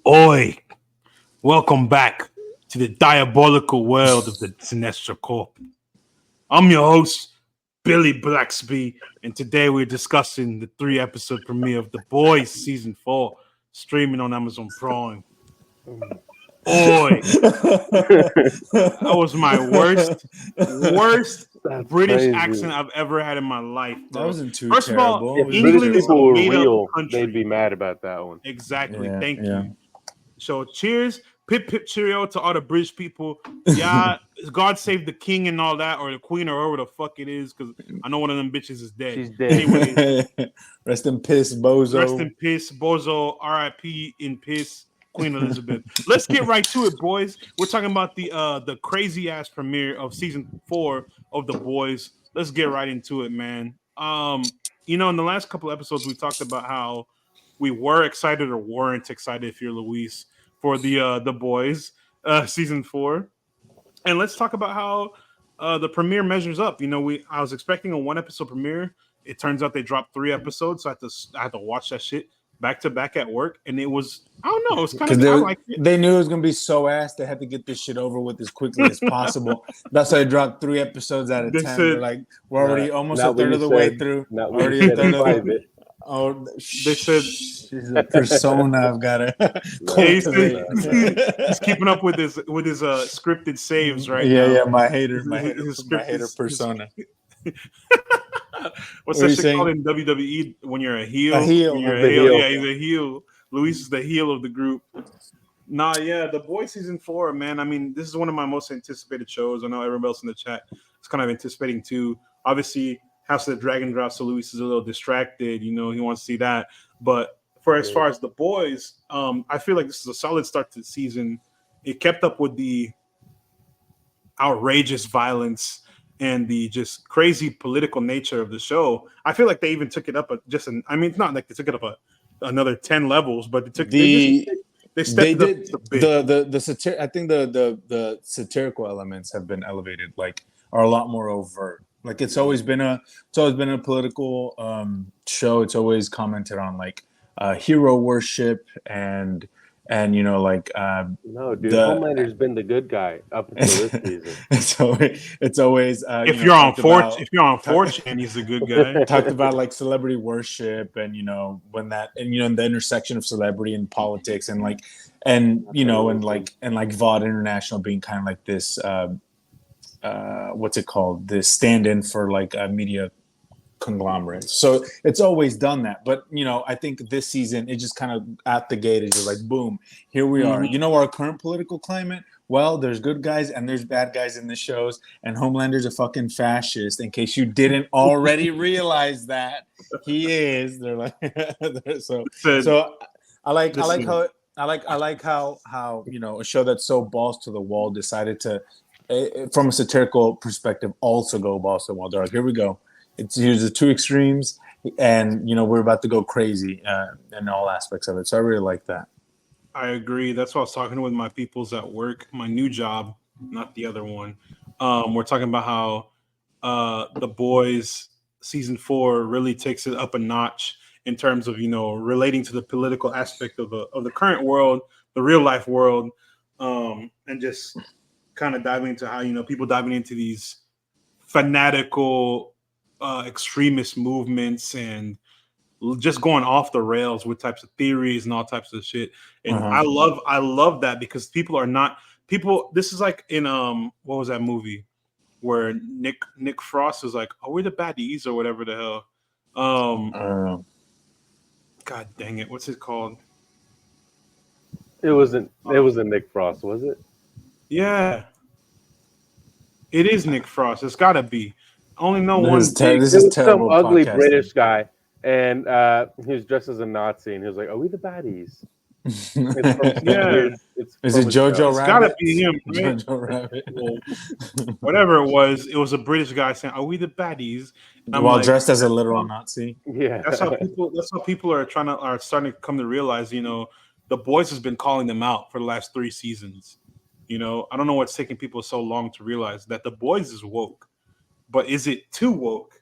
Oi! Welcome back to the diabolical world of the Cinestro Corp. I'm your host, Billy Blacksby, and today we're discussing the 3-episode premiere of The Boys Season 4, streaming on Amazon Prime. Oi! That was my worst British accent I've ever had in my life, bro. That wasn't too First terrible. of all, If England British is a people were made-up real, country. they'd be mad about that one. Exactly. Yeah, Thank yeah. you. So cheers, pip pip cheerio to all the British people. Yeah, God save the king and all that, or the queen, or whoever the fuck it is, because I know one of them bitches is dead. She's dead. Anyway, Rest in piss, bozo. rest in piss, bozo. R.I.P. in piss, Queen Elizabeth. Let's get right to it, boys. We're talking about the crazy ass premiere of season 4 of The Boys. Let's get right into it, man. In the last couple episodes, we talked about how we were excited or weren't excited, if you're Luis, for the Boys season 4, and let's talk about how the premiere measures up. I was expecting a 1-episode premiere. It turns out they dropped 3 episodes, so I had to watch that shit back to back at work, and it was, I don't know, it's kind of, I like it. They knew it was gonna be so ass. They had to get this shit over with as quickly as possible. That's why they dropped 3 episodes out of 10. They're like, we're already almost a third of the way through. Already a third of the. Oh, they said she's a persona. I've got to. He's keeping up with his scripted saves right now. Yeah, my hater persona. What's that shit called in WWE when you're a heel? A heel. When you're a heel. Yeah, he's a heel. Luis is the heel of the group. The Boys season 4, man. I mean, this is one of my most anticipated shows. I know everybody else in the chat is kind of anticipating too. Obviously, House of the Dragon drops, so Luis is a little distracted. He wants to see that. But as far as The Boys, I feel like this is a solid start to the season. It kept up with the outrageous violence and the just crazy political nature of the show. I feel like they even took it up it's not like they took it up another 10 levels, but they stepped it up. I think the satirical elements have been elevated, are a lot more overt. It's always been a political show. It's always commented on hero worship and no, dude, Homelander's been the good guy up until this season. It's always if you're on 4chan, he's a good guy. Talked about celebrity worship and when that and the intersection of celebrity and politics and VOD International being kind of this what's it called? This stand-in for a media conglomerate. So it's always done that. But I think this season it just kind of at the gate is just boom, here we are. Our current political climate. Well, there's good guys and there's bad guys in the shows, and Homelander's a fucking fascist. In case you didn't already realize that, he is. They're so I like how a show that's so balls to the wall decided to, from a satirical perspective, also go balls to the wall. They're like, here we go. Here's the 2 extremes, and we're about to go crazy in all aspects of it. So I really like that. I agree. That's why I was talking with my peoples at work, my new job, not the other one. We're talking about how The Boys season 4 really takes it up a notch in terms of relating to the political aspect of the current world, the real life world, and just kind of diving into how people diving into these fanatical extremist movements and just going off the rails with types of theories and all types of shit. And I love that because people. This is like in what was that movie where Nick Frost is like, "Oh, we're the baddies" or whatever the hell. God dang it, what's it called? It wasn't Nick Frost, was it? Yeah, it is Nick Frost. It's got to be. I only know one. This is terrible. Some ugly podcasting. British guy, and he was dressed as a Nazi, and he was like, "Are we the baddies?" Is it Jojo Rabbit? It's gotta be him, right? Jojo Rabbit. Well, whatever it was a British guy saying, "Are we the baddies?" While dressed as a literal Nazi. Yeah, that's how people are starting to come to realize. The Boys has been calling them out for the last 3 seasons. I don't know what's taking people so long to realize that The Boys is woke, but is it too woke?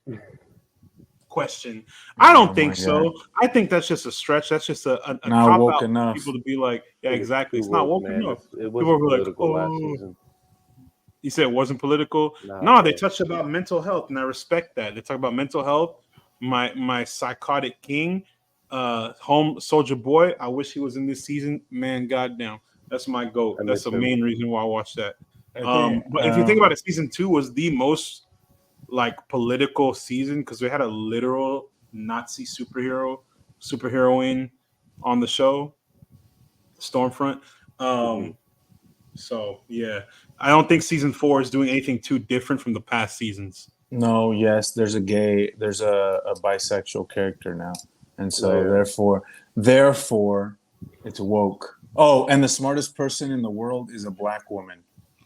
question. I don't Oh think my so. I think that's just a stretch. That's just a Not cop woke out for enough. people to be like, yeah, I think exactly. too It's not woke man. enough. It People wasn't were like, political last oh, season. you said it wasn't political. Nah, No, they bro. touched about mental health, and I respect that. They talk about mental health. My psychotic king, home soldier boy. I wish he was in this season. Man, goddamn, that's my goat. I That's miss the him. main reason why I watched that. I think, But if you think about it, season 2 was the most like political season because we had a literal Nazi superheroine on the show, Stormfront. Mhm. So yeah, I don't think season 4 is doing anything too different from the past seasons. no, yes, there's a bisexual character now, and so Yeah. therefore, it's woke. Oh, and the smartest person in the world is a black woman.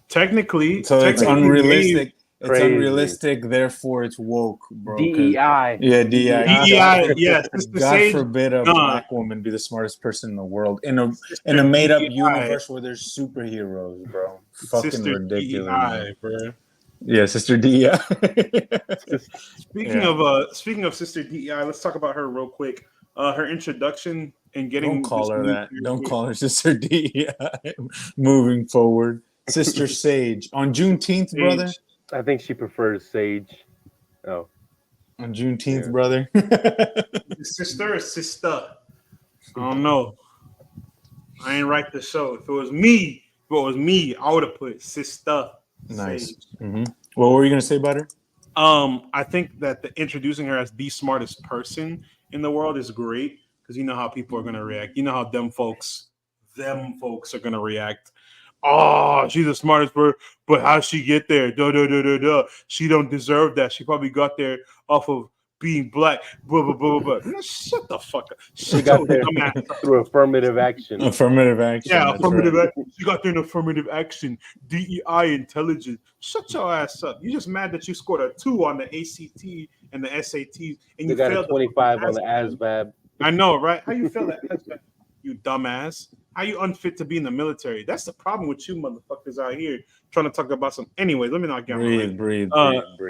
Technically, So it's technically, unrealistic. It's Crazy. unrealistic. Therefore, it's woke, bro. 'cause- DEI. Yeah, DEI. DEI, yes, Sister God Sage, forbid a nah. black woman be the smartest person in the world in a Sister made up DEI. universe where there's superheroes, bro. Fucking Sister ridiculous. DEI, bro. Yeah, Sister DEI. Speaking Yeah. of Sister DEI, let's talk about her real quick. Her introduction and getting Don't call this her new that. Don't character- call her Sister DEI. Moving forward, Sister Sage on Juneteenth, Sage. brother. I think she prefers Sage. Oh, On Juneteenth, Yeah. brother. Sister or sister? I don't know. I ain't write the show. If it was me, I would have put sister. Nice. Sage. Mm-hmm. What were you gonna say about her? I think that introducing her as the smartest person in the world is great because you know how people are gonna react. You know how them folks are gonna react. Oh, she's the smartest person, but how'd she get there? Duh, duh, duh, duh, duh. She don't deserve that. She probably got there off of being black. Blah, blah, blah, blah, blah. No, shut the fuck up. she Shut got your there dumb ass up. through affirmative action. Affirmative action. Yeah, that's affirmative right. action. She got there in affirmative action. DEI intelligence. Shut your ass up. You're just mad that you scored a 2 on the ACT and the SATs and They you got a failed 25 on the ASVAB. ASVAB. I know, right? How you fail that ASVAB? You dumbass. How you unfit to be in the military? That's the problem with you motherfuckers out here trying to talk about some. Anyway, let me not get on my Breathe.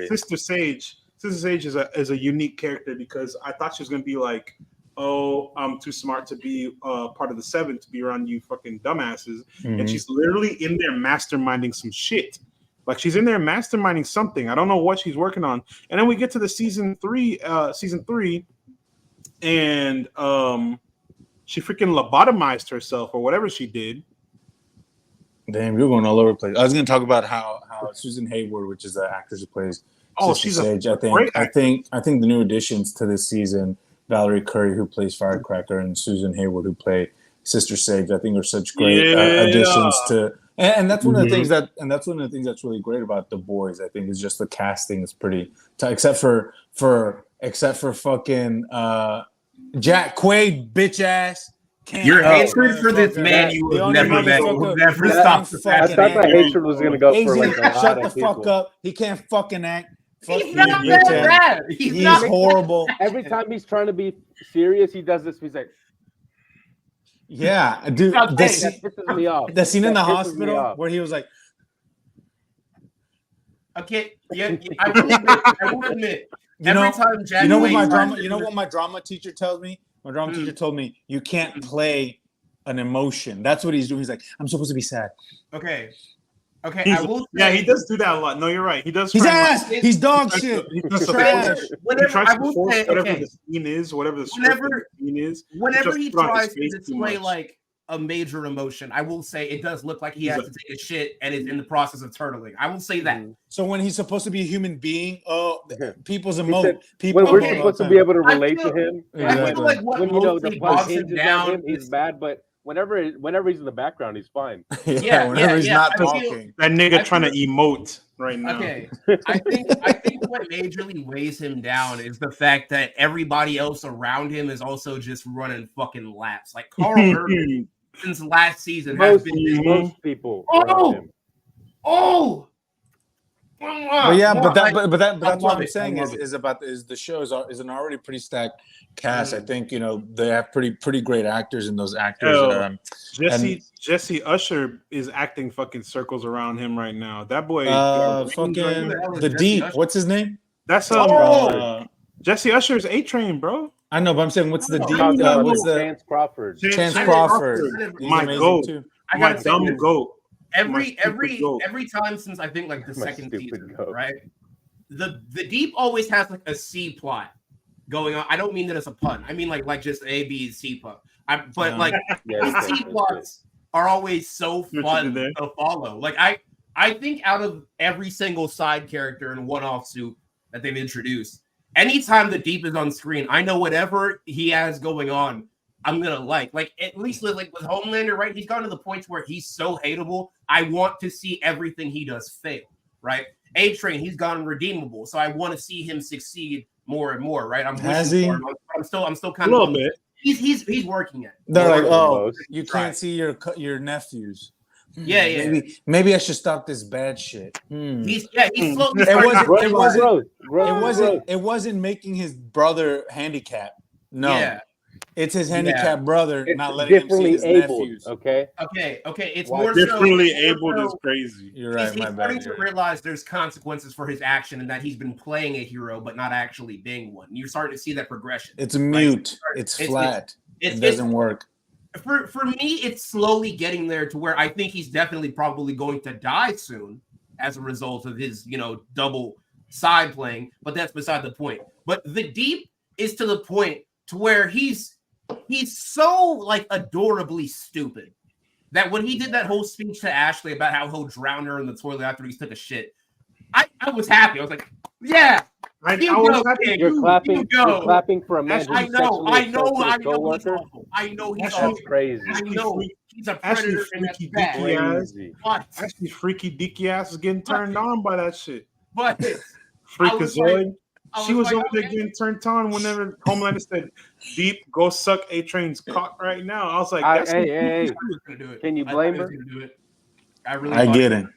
Sister Sage. Sister Sage is a unique character because I thought she was gonna be like, oh, I'm too smart to be part of the 7 to be around you fucking dumbasses, and she's literally in there masterminding some shit. Like she's in there masterminding something. I don't know what she's working on. And then we get to the season three, and she freaking lobotomized herself or whatever she did. Damn, you're going all over the place. I was going to talk about how Susan Hayward, which is the actress who plays Sister She's Sage, a great actress. I think the new additions to this season, Valerie Curry, who plays Firecracker, and Susan Hayward, who play Sister Sage, I think are such great additions to. And that's one of the things that's really great about The Boys. I think is just the casting is pretty, except for fucking Jack Quaid, bitch ass. Your hatred for this man you The will only never met motherfucker will never who stop can't the fucking I fact thought that the hatred was gonna go for like a lot shut the of people. fuck up. He can't fucking act. Fuck he's you, not bitch that ass. bad. He's not horrible. Every time he's trying to be serious, he does this. He's like, Yeah, dude. Okay. that pisses me off. The scene in the That pisses me hospital off. where he was like, Okay, yeah, I will admit. Every time Jack you know what my drama teacher tells me? My drama teacher told me you can't play an emotion. That's what he's doing. He's like, I'm supposed to be sad. Okay, I will. Yeah, he does do that a lot. No, you're right. He does. He's try and, ass. He's dog shit. He does He's the trash. force- Whatever, he tries I to will force say, whatever okay. the scene is, whatever the script of the scene is. Whenever just he put on his tries to face too display much. like a major emotion, I will say it does look like he He's has like- to take a shit and is in the process of turtling. I will say that. So when he's supposed to be a human being, people's He emote. said, People when we're Okay. supposed to be able to I relate feel- to him, I Exactly. feel like what when you know the mostly plot bogs him hinges on down him, he's bad. But whenever he's in the background, he's fine. Yeah, whenever he's yeah, not I feel- talking. That nigga I trying to feel- emote right now. Okay, I think what majorly weighs him down is the fact that everybody else around him is also just running fucking laps. Like Carl Urban since last season has been Most people Oh! around him. But yeah, but that's love what I'm it. saying I love is the show is an already pretty stacked cast. I think they have pretty great actors in those actors. Hell, Jesse Usher is acting fucking circles around him right now. That boy, fucking Who the hell is the Jesse Deep. Usher? What's his name? that's Oh! Jesse Usher is A-Train, bro. I know, but I'm saying, what's the deep? Talking about What's the Chance Crawford? Chance Crawford? He's My amazing goat. too. I My gotta say dumb this. goat. Every goat. time since I think like the My second stupid season, goat. right? The Deep always has like a C plot going on. I don't mean that as a pun. I mean like just A, B, C plot. But like Yeah, these C plots are always so fun to follow. Like I think out of every single side character in one-off suit that they've introduced, anytime the Deep is on screen, I know whatever he has going on, I'm gonna like at least like with Homelander, right? He's gotten to the point where he's so hateable. I want to see everything he does fail, right? A-Train, he's gone redeemable, so I want to see him succeed more and more, right? I'm still kind a of little bit. He's working it. They're like, oh, most. you can't see your nephews. Yeah. Maybe I should stop this bad shit. He's slowly. It wasn't making his brother handicapped. No. Yeah. It's his handicapped brother It's not letting him see his nephews. Okay. It's Why more differently so, abled is crazy. You're right, he's my starting bad. to realize there's consequences for his action and that he's been playing a hero but not actually being one. You're starting to see that progression. It's mute. It's flat. It doesn't work. For me, it's slowly getting there to where I think he's definitely probably going to die soon as a result of his, double side playing, but that's beside the point. But the Deep is to the point to where he's so like adorably stupid that when he did that whole speech to Ashley about how he'll drown her in the toilet after he took a shit, I was happy. I was like, yeah. I was happy. You're clapping for a man. I know he's awful. I know he's awful. Crazy. I know he's a predator and that's bad. Actually, freaky dicky ass is getting turned on by that shit. But Freakazoid. She was over there getting turned on whenever Homelander said, "Deep, go suck A-Train's cock right now." I was like, "That's hey. Can you blame her?" I get it.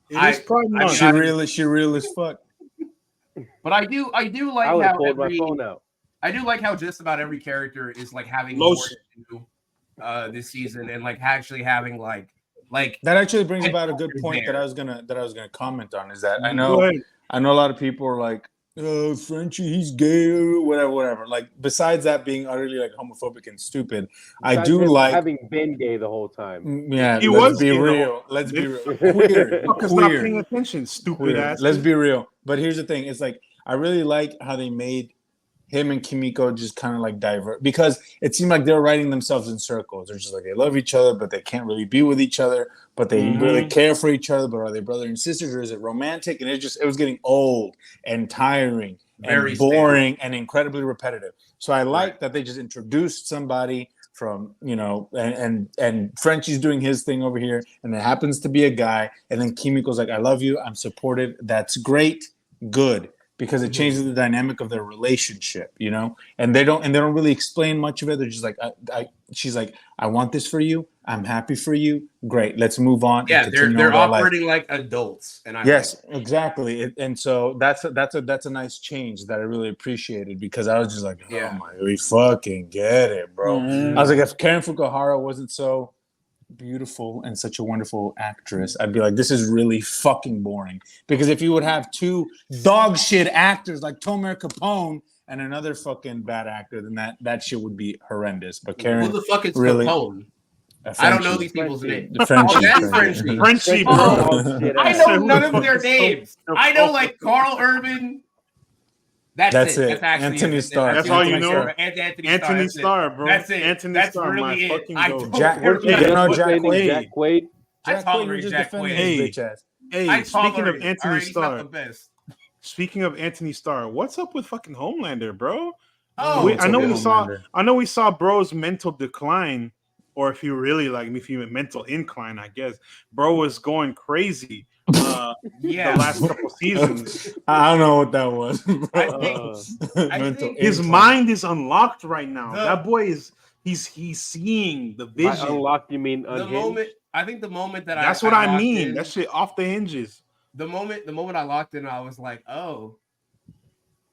It is Pride Month. She real as fuck. But I do like I would how have pulled my phone out. I do like how just about every character is like having more to do this season and like actually having like that actually brings about a good point that I was gonna comment on. Is that I know a lot of people are like, oh, Frenchie, he's gay, or whatever. Like, besides that being utterly like homophobic and stupid, I do like having been gay the whole time. Yeah, he let's was be real. Let's be real. Queer. Not paying attention, stupid ass. Let's be real. But here's the thing: it's like I really like how they made him and Kimiko just kind of like divert, because it seemed like they're writing themselves in circles. They're just like they love each other, but they can't really be with each other. But they really care for each other. But are they brother and sisters, or is it romantic? And it was getting old and tiring and boring and incredibly repetitive. So I like that they just introduced somebody from, and Frenchie's doing his thing over here, and it happens to be a guy, and then Kimiko's like, I love you, I'm supportive. That's great, good. Because it changes the dynamic of their relationship, and they don't really explain much of it. They're just like, she's like, I want this for you. I'm happy for you. Great, let's move on. Yeah, they're operating like adults, and exactly. And so that's a nice change that I really appreciated, because I was just like, oh my, we fucking get it, bro. I was like, if Karen Fukuhara wasn't so beautiful and such a wonderful actress, I'd be like, this is really fucking boring. Because if you would have two dog shit actors like Tomer Capone and another fucking bad actor, then that shit would be horrendous. But Karen, who the fuck is really, Capone? I don't know these people's names. Frenchie, bro. I know none of their names. I know like Carl Urban. That's it. That's actually Anthony Starr. That's all you know. Anthony Starr, bro. That's it. Anthony Starr, really my fucking goat. Jack Quaid. I tolerate Jack Quaid. Hey, speaking of Anthony Starr. Speaking of Anthony Starr, what's up with fucking Homelander, bro? I know we saw bro's mental decline, or if you really if you mental incline, I guess. Bro was going crazy. The last couple seasons. I don't know what that was. I think his mind is unlocked right now. That boy is he's seeing the vision. By unlocked, you mean unhinged? The moment that that's what I mean. That shit off the hinges. The moment I locked in, I was like, oh,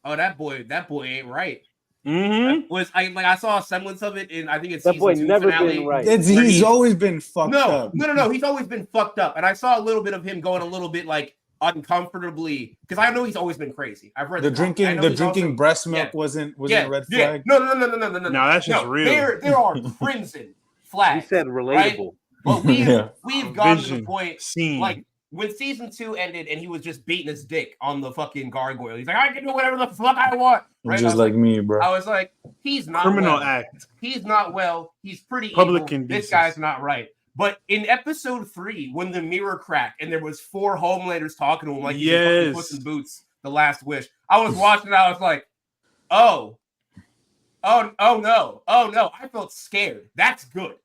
that boy ain't right. I saw a semblance of it in, I think it's that boy never finale. been right. He's always been fucked up. No, he's always been fucked up. And I saw a little bit of him going a little bit like uncomfortably, because I know he's always been crazy. I've read the drinking breast milk wasn't a red flag. No. No, that's just real. There are crimson flags. He said relatable. Right? But we've gotten to the point scene. like when season 2 ended and he was just beating his dick on the fucking gargoyle. He's like, I can do whatever the fuck I want. Right? Just like me, bro. I was like, he's not criminal well. act. He's not well. He's pretty Public evil. This guy's not right. But in episode 3, when the mirror cracked and there was 4 Homelanders talking to him like he's fucking Puss in Boots, The Last Wish, I was watching it. I was like, oh no. I felt scared. That's good.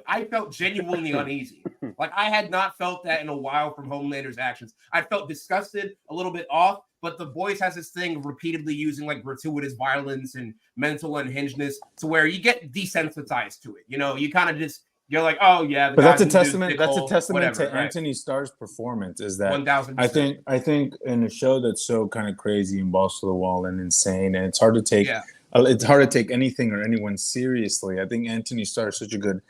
I felt genuinely uneasy. Like I had not felt that in a while from Homelander's actions. I felt disgusted, a little bit off, but the Boys has this thing of repeatedly using like gratuitous violence and mental unhingedness to where you get desensitized to it. You know, you kind of just you're like, oh yeah. But that's a testament. That's a testament to Anthony Starr's performance. Is that 1000%. I think in a show that's so kind of crazy and balls to the wall and insane, and it's hard to take. Yeah. It's hard to take anything or anyone seriously. I think Anthony Starr is such a good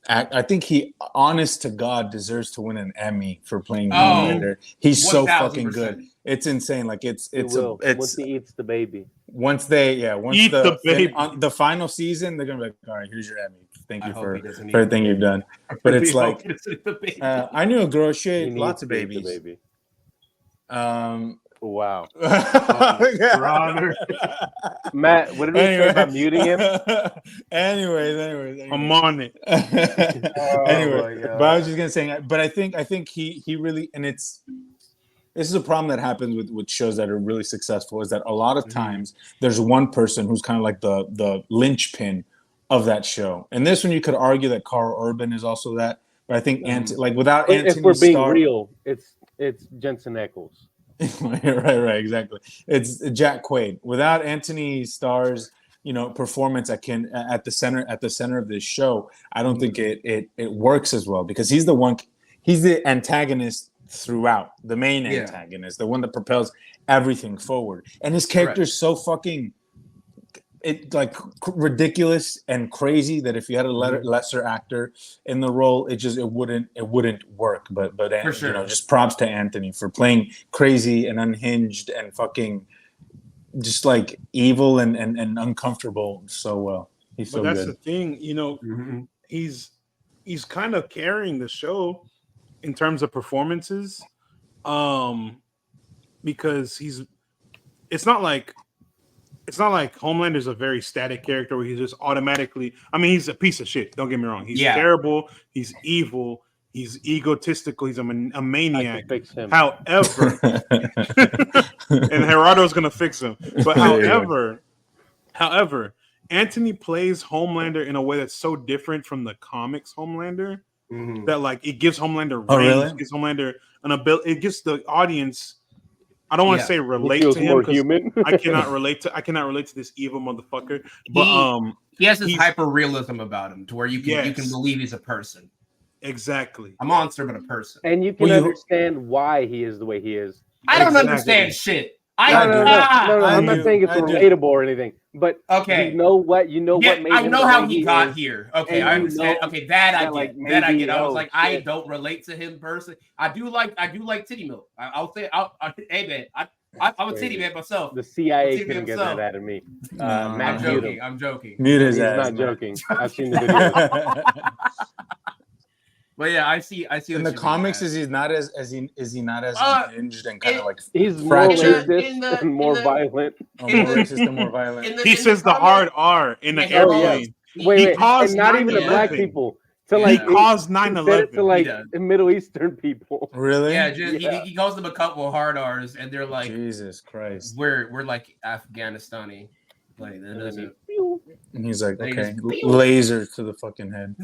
act. I think he, honest to God, deserves to win an Emmy for playing Homelander. He's 1, so fucking good. It's insane. Like it's once he eats the baby. Once the baby on the final season, they're gonna be like, all right, here's your Emmy. Thank you for everything you've done. But it's like I knew a girl she ate lots of babies. Baby. Wow. Matt, what did we say about muting him? Anyways. I'm on it. But I was just gonna say, but I think he really, and this is a problem that happens with shows that are really successful, is that a lot of times there's one person who's kind of like the linchpin of that show. And this one you could argue that Carl Urban is also that, but I think without Anthony, if we're being real, it's Jensen Ackles. right, exactly. It's Jack Quaid. Without Anthony Starr's, performance at the center of this show, I don't think it works as well, because he's the antagonist throughout, the main antagonist, the one that propels everything forward, and his character is so fucking ridiculous and crazy that if you had a lesser actor in the role, it wouldn't work. But for sure. Just props to Anthony for playing crazy and unhinged and fucking just like evil and uncomfortable so well. He's so good. That's the thing, he's kind of carrying the show in terms of performances, because it's not like Homelander's a very static character where he's just automatically. I mean, he's a piece of shit. Don't get me wrong. He's terrible. He's evil. He's egotistical. He's a maniac. However, and Gerardo's gonna fix him. But however, Anthony plays Homelander in a way that's so different from the comics Homelander that it gives Homelander range. Really? It gives Homelander an ability. It gives the audience. I don't want to say relate to him because I cannot relate to this evil motherfucker. But he has this hyper realism about him to where you can believe he's a person. Exactly. A monster, but a person. And you can understand why he is the way he is. I don't understand shit. No, I'm not saying it's relatable or anything. But you know what made him. I know how he got here. Okay, I understand. Okay, that I get. I was like, I don't relate to him personally. I do like titty milk. I'll say, hey man, I'm a titty man myself. The CIA couldn't get that out of me. I'm joking. Mute his ass. He's not joking. I've seen the video. But yeah, I see. In the comics, is he not as unhinged and kind of like he's more racist and more violent. He says the hard R in the airplane. Wait, and not even to black people. To he caused 9/11 to Middle Eastern people. Really? Yeah, he calls them a couple of hard R's, and they're like, Jesus Christ, we're like Afghanistani. Like that doesn't. And he's like, okay, laser to the fucking head.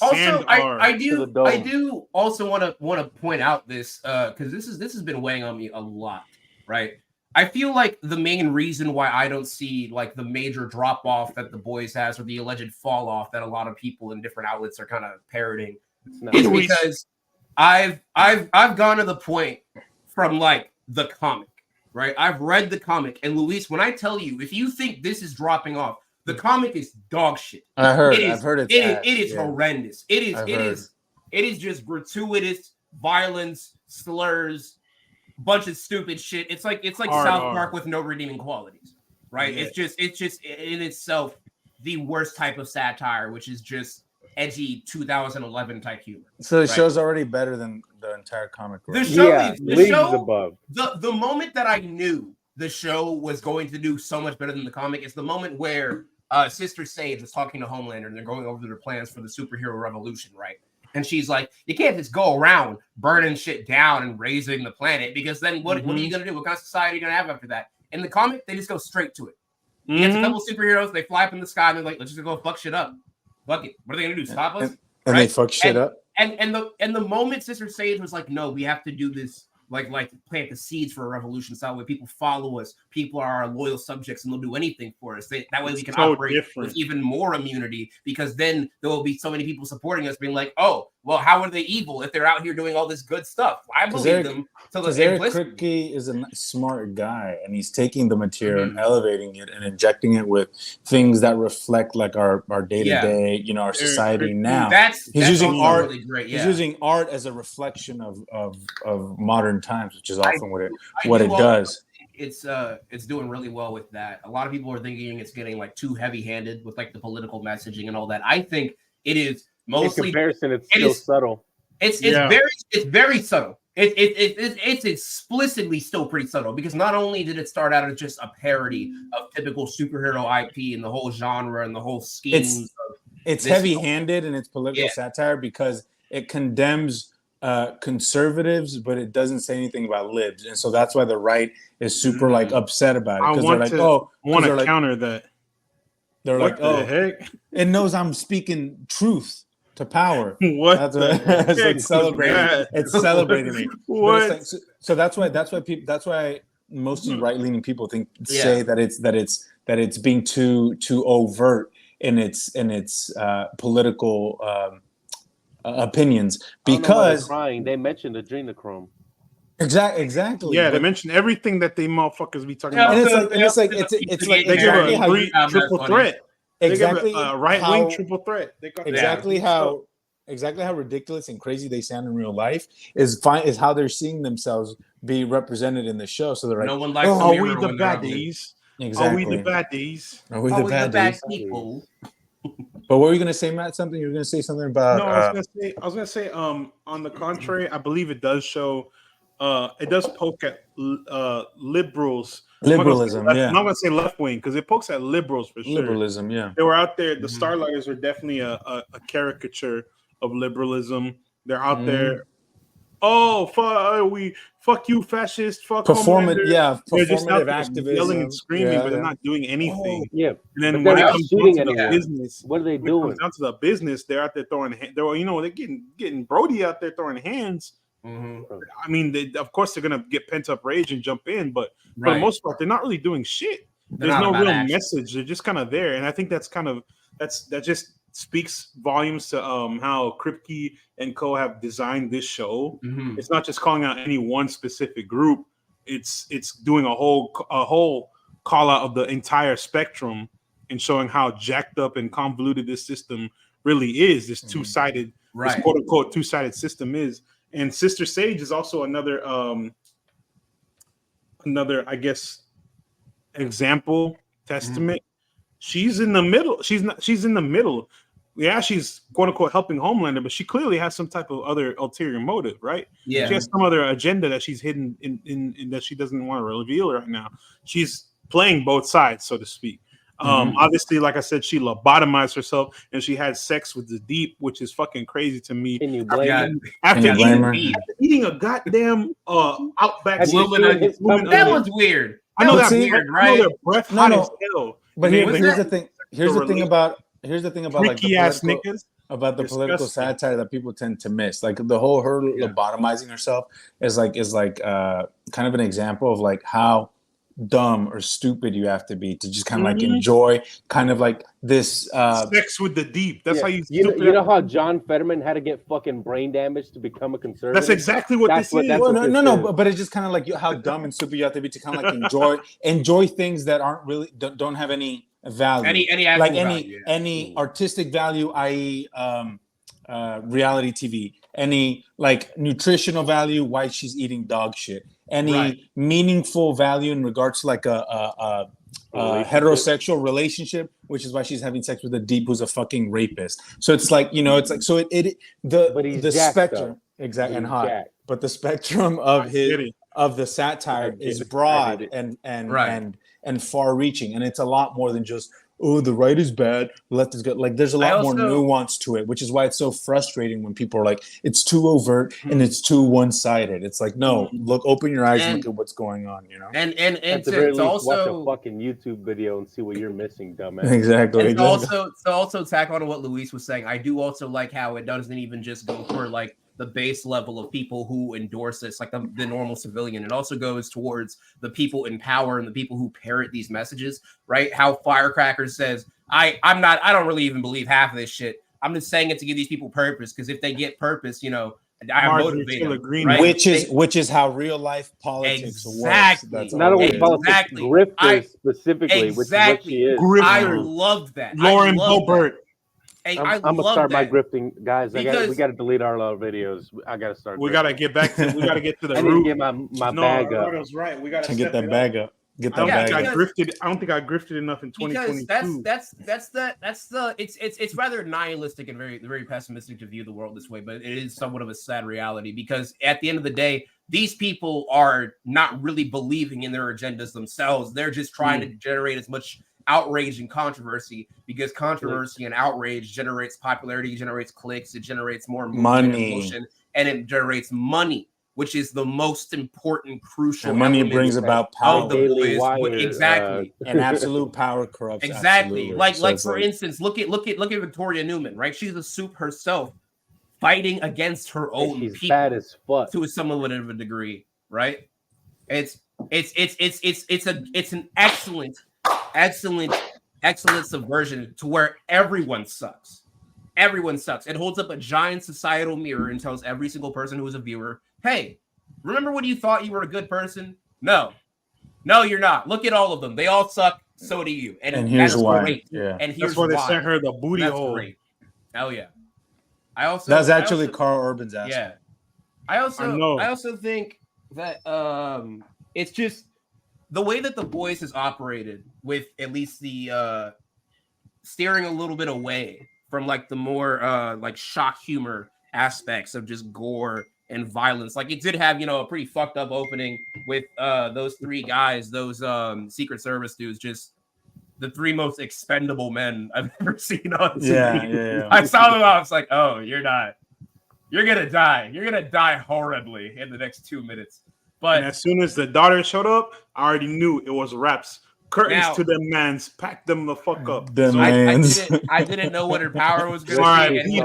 Also, I do also want to point out this because this has been weighing on me a lot, right? I feel like the main reason why I don't see like the major drop off that The Boys has, or the alleged fall off that a lot of people in different outlets are kind of parroting, is because I've gone to the point from like the comic, right? I've read the comic, and Luis, when I tell you, if you think this is dropping off, the comic is dog shit. I've heard it. It is horrendous. It is just gratuitous violence, slurs, bunch of stupid shit. It's like South Park with no redeeming qualities, right? Yeah. It's just in itself the worst type of satire, which is just edgy 2011 type humor. So the show's already better than the entire comic. The show above. The moment that I knew the show was going to do so much better than the comic is the moment where Sister Sage was talking to Homelander and they're going over their plans for the superhero revolution, right? And she's like, you can't just go around burning shit down and raising the planet, because then what are you going to do? What kind of society are you going to have after that? In the comic, they just go straight to it. You get a couple superheroes, they fly up in the sky, and they're like, let's just go fuck shit up. Fuck it. What are they going to do? Stop us? And they fuck shit up. And the moment Sister Sage was like, no, we have to do this, like plant the seeds for a revolution, so that way people follow us, people are our loyal subjects, and they'll do anything for us. That way we can operate with even more immunity, because then there will be so many people supporting us, being like, oh, well, how are they evil if they're out here doing all this good stuff? I believe them. Because Eric Kripke is a smart guy, and he's taking the material and elevating it and injecting it with things that reflect like our day-to-day, our society now. He's using art. Really great. He's using art as a reflection of modern times, which is often what it does. It's doing really well with that. A lot of people are thinking it's getting like too heavy-handed with like the political messaging and all that. I think it is mostly in comparison. It's still subtle. It's very subtle. It's explicitly still pretty subtle, because not only did it start out as just a parody of typical superhero IP and the whole genre and the whole scheme. It's heavy-handed in its political satire because it condemns conservatives, but it doesn't say anything about libs, and so that's why the right is super like upset about it, because they're like, want to counter that. They're like, oh, heck? It knows I'm speaking truth to power. What? It's celebrating. It's celebrating me. What? Like, so that's why mostly right-leaning people say that it's being too overt in its political opinions, because they mentioned adrenochrome. Exactly. Yeah, they mentioned everything that they motherfuckers be talking about. And it's like they give a triple threat. Exactly, right-wing triple threat. Exactly how ridiculous and crazy they sound in real life is how they're seeing themselves be represented in the show. So they're like, no one likes are we the baddies? Exactly. Are we the baddies? Are we the bad people? But what were you going to say, Matt? Something you were going to say something about? No, I was going to say. On the contrary, I believe it does show. It does poke at liberals. Liberalism, I'm not going to say left wing, because it pokes at liberals for sure. Liberalism, yeah. They were out there. The Starlighters are definitely a caricature of liberalism. They're out there. Oh, fuck you, fascist. Fuck performative activism, yelling and screaming, but they're not doing anything. Yeah, and then when it comes down to the business, what are they doing? When it comes down to the business, they're out there throwing. They're getting Brody out there throwing hands. I mean, of course, they're gonna get pent up rage and jump in, but for the most part, they're not really doing shit. There's no real message. They're just kind of there, and I think that just speaks volumes to how Kripke and co have designed this show. It's not just calling out any one specific group. It's doing a whole call out of the entire spectrum and showing how jacked up and convoluted this system really is. This two-sided, this quote unquote two-sided system is. And Sister Sage is also another I guess example, testament. She's in the middle. She's in the middle. Yeah, she's quote unquote helping Homelander, but she clearly has some type of other ulterior motive, right? Yeah, she has some other agenda that she's hidden in that she doesn't want to reveal right now. She's playing both sides, so to speak. Obviously, like I said, she lobotomized herself and she had sex with the Deep, which is fucking crazy to me. Can you blame after eating a goddamn Outback? That was weird. I know that's weird, right? I know their breath hot as hell. But here's the thing. Here's the thing about like the political satire that people tend to miss. Like the whole her lobotomizing herself is kind of an example of like how dumb or stupid you have to be to just kind of like enjoy kind of like this sex with the Deep. That's how you know how John Fetterman had to get fucking brain damage to become a conservative. That's exactly what this is. But it's just kind of like how dumb and stupid you have to be to kind of like enjoy things that aren't really don't have any value, any artistic value, i.e. Reality TV, any like nutritional value, why she's eating dog shit, any meaningful value in regards to like a heterosexual relationship, which is why she's having sex with a deep who's a fucking rapist. So it's like, it's like, so the spectrum, exactly, and hot, but the spectrum of the satire is broad and far reaching, and it's a lot more than just, oh, the right is bad, the left is good. Like, there's a lot more nuance to it, which is why it's so frustrating when people are like, it's too overt and it's too one-sided. It's like, no, look, open your eyes and look at what's going on, And at the very least, watch a fucking YouTube video and see what you're missing, dumbass. Exactly. To also tack on to what Luis was saying, I do also like how it doesn't even just go for like the base level of people who endorse this, like the normal civilian. It also goes towards the people in power and the people who parrot these messages, right? How Firecracker says, I don't really even believe half of this shit. I'm just saying it to give these people purpose, because if they get purpose, I motivate them, right? Which is how real life politics works. That's not only politics, grifters specifically, which is what she is. I loved that. Lauren Boebert. Hey, I'm gonna start my grifting, guys. We got to delete our videos. I got to start. We got to get back to. We got to get to the I root. Need to get my bag up. Roberto's right. We got to get that bag up. Get that bag up. I don't think I grifted enough in 2022. It's rather nihilistic and very pessimistic to view the world this way, but it is somewhat of a sad reality, because at the end of the day, these people are not really believing in their agendas themselves. They're just trying to generate as much outrage and controversy, because controversy and outrage generates popularity, generates clicks, it generates more money, emotion, and it generates money, which is the most important, crucial. And money brings about power. Exactly. And absolute power corrupts. Exactly. Absolutely. Like for instance, look at Victoria Newman, right? She's a soup herself, fighting against her own people. Bad as fuck. To somewhat of a degree, right? It's an excellent subversion to where everyone sucks. Everyone sucks. It holds up a giant societal mirror and tells every single person who is a viewer, hey, remember when you thought you were a good person? No, you're not. Look at all of them. They all suck. So do you. And here's why. Great. Yeah. And here's that's why they sent her the booty hole. Great. Hell yeah. That's actually Carl Urban's ass. Yeah. I also think that it's just the way that The Boys has operated, with at least the steering a little bit away from like the more like shock humor aspects of just gore and violence. Like, it did have, a pretty fucked up opening with those three guys, those Secret Service dudes, just the three most expendable men I've ever seen on TV. Yeah. I saw them. I was like, oh, you're gonna die. You're gonna die horribly in the next 2 minutes. But as soon as the daughter showed up, I already knew it was wraps. Curtains to them mans. Pack them the fuck up. I didn't know what her power was going to be.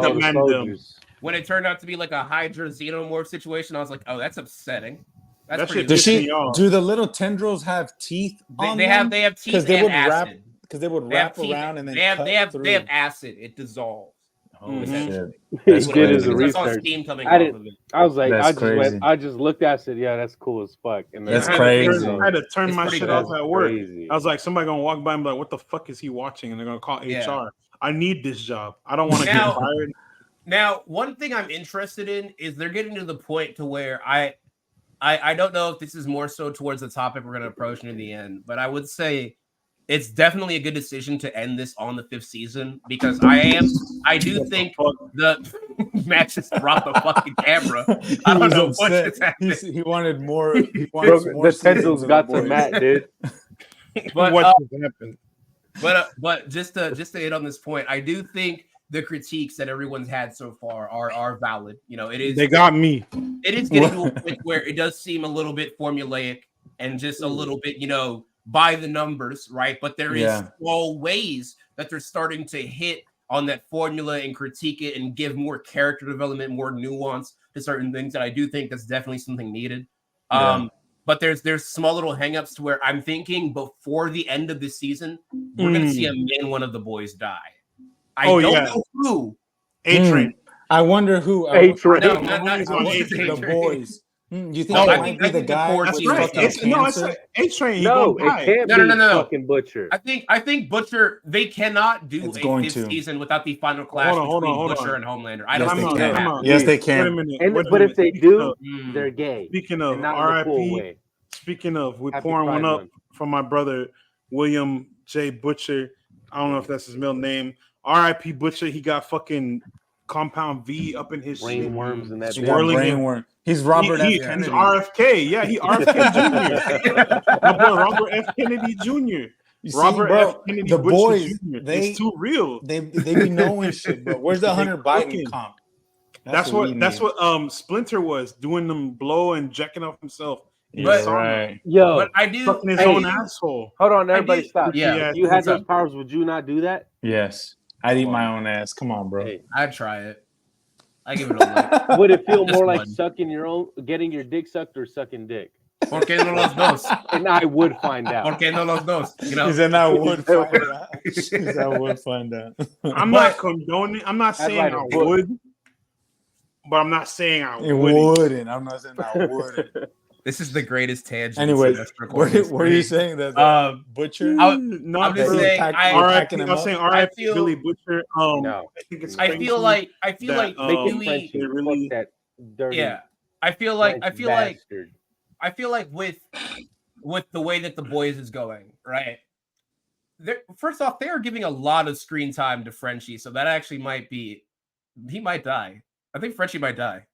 When it turned out to be like a Hydra Xenomorph situation, I was like, oh, that's upsetting. That's pretty do the little tendrils have teeth on them? They have teeth and acid. Because they would wrap around and then they have acid. It dissolves. Shit. That's crazy. I was like, I just looked at it, said, yeah, that's cool as fuck. And that's crazy. I had to turn my shit off at work. I was like, somebody gonna walk by and be like, what the fuck is he watching? And they're gonna call HR. I need this job. I don't want to get fired. Now, one thing I'm interested in is they're getting to the point to where I don't know if this is more so towards the topic we're gonna approach near the end, but I would say it's definitely a good decision to end this on the 5th season, because I do think the Matt just dropped the fucking camera. I don't know what just happened. He wanted more. The pencils got to Matt, dude. But what happened? But just to hit on this point, I do think the critiques that everyone's had so far are valid. It is. They got me. It is getting to a point where it does seem a little bit formulaic and just a little bit, by the numbers, right? But there is small ways that they're starting to hit on that formula and critique it and give more character development, more nuance to certain things that I do think that's definitely something needed. But there's small little hangups to where I'm thinking before the end of this season, we're going to see a main one of the boys die. I don't know who. A-Train. I wonder who. A-Train. No, not the boys. You think No, that I might think be the guy? That's right. It's A-Train. No, it can't be fucking Butcher. I think Butcher. They cannot do It's a going fifth to. season without the final clash between Butcher and Homelander. I don't think that happens. Yes, they can. Wait a minute. But if they do, they're gay. Speaking of not in the cool RIP, way. speaking of, we're Happy pouring Pride one up Month. from my brother William J. Butcher. I don't know if that's his middle name. RIP Butcher. He got fucking compound V up in his brain worms in that swirling worm. He's Robert F. He's Kennedy. RFK. Yeah, he RFK Jr. My boy Robert F. Kennedy Jr. Robert F. Kennedy the Butcher boys, Jr. It's too real. They be knowing shit, bro. Where's the Hunter Biden comp? That's what Splinter was doing them blow and jacking off himself. But right. Yo, but I do fucking his own asshole. Hold on, everybody stop. Yeah. If you had those powers, would you not do that? Yes. I'd eat my own ass. Come on, bro. Hey, I'd try it. I give it a look. Would it feel more like sucking getting your dick sucked or sucking dick? ¿Por qué no los dos? And I would find out. ¿Por qué no los dos? You know? Then I would find out. I would find out. I'm not condoning. I'm not saying I would, but I'm not saying I wouldn't. I'm not saying I wouldn't. This is the greatest tangent. Anyway, what are you saying that Butcher? I'm just saying I'm saying RIP Billy Butcher. No. I feel like Billy really that dirty. Yeah. I feel like with the way that the boys is going, right? First off, they are giving a lot of screen time to Frenchie, so that actually might be he might die. I think Frenchie might die.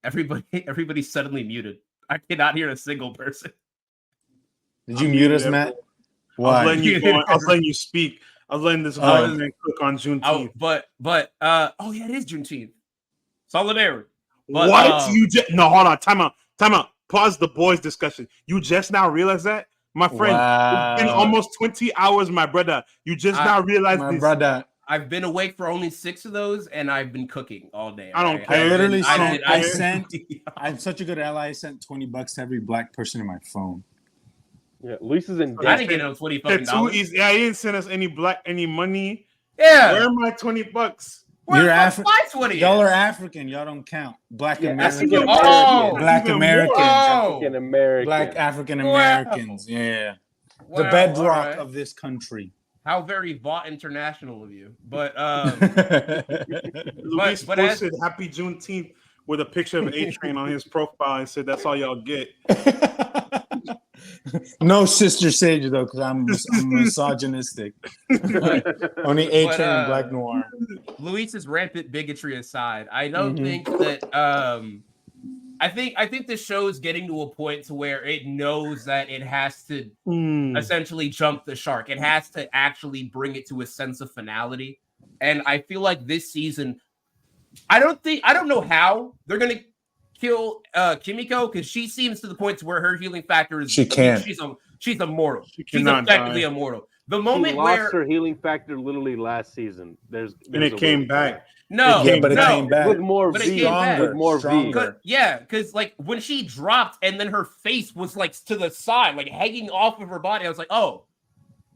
Everybody's suddenly muted. I cannot hear a single person. Did you mute us, Matt? Why? I was letting you speak. I was letting this man cook on Juneteenth. Oh yeah, it is Juneteenth. Solidarity. But, what? No, hold on. Time out. Pause the boys' discussion. You just now realize that? My friend, it's been almost 20 hours, my brother. You just now realized this. Brother. I've been awake for only 6 of those, and I've been cooking all day. I don't care. I'm such a good ally. I sent $20 to every black person in my phone. Yeah, Lisa's in debt. I didn't get no $20 fucking dollars. Yeah, he didn't send us any money. Yeah. Where are my $20? You're African. Y'all are African. Y'all don't count. Black Americans. Black African Americans. Yeah. Well, the bedrock of this country. How very Vought international of you. But Luis posted Happy Juneteenth with a picture of A-Train on his profile and said that's all y'all get. No Sister Sage though, because I'm misogynistic. Only A-Train and Black Noir. Luis's rampant bigotry aside, I don't think that I think the show is getting to a point to where it knows that it has to essentially jump the shark. It has to actually bring it to a sense of finality. And I feel like this season, I don't know how they're gonna kill Kimiko, because she seems to the point to where her healing factor is she's immortal. She's effectively immortal. The moment she lost her healing factor literally last season. There's it came back. It came back with more V. With more V. Yeah, because like when she dropped and then her face was like to the side, like hanging off of her body, I was like, oh,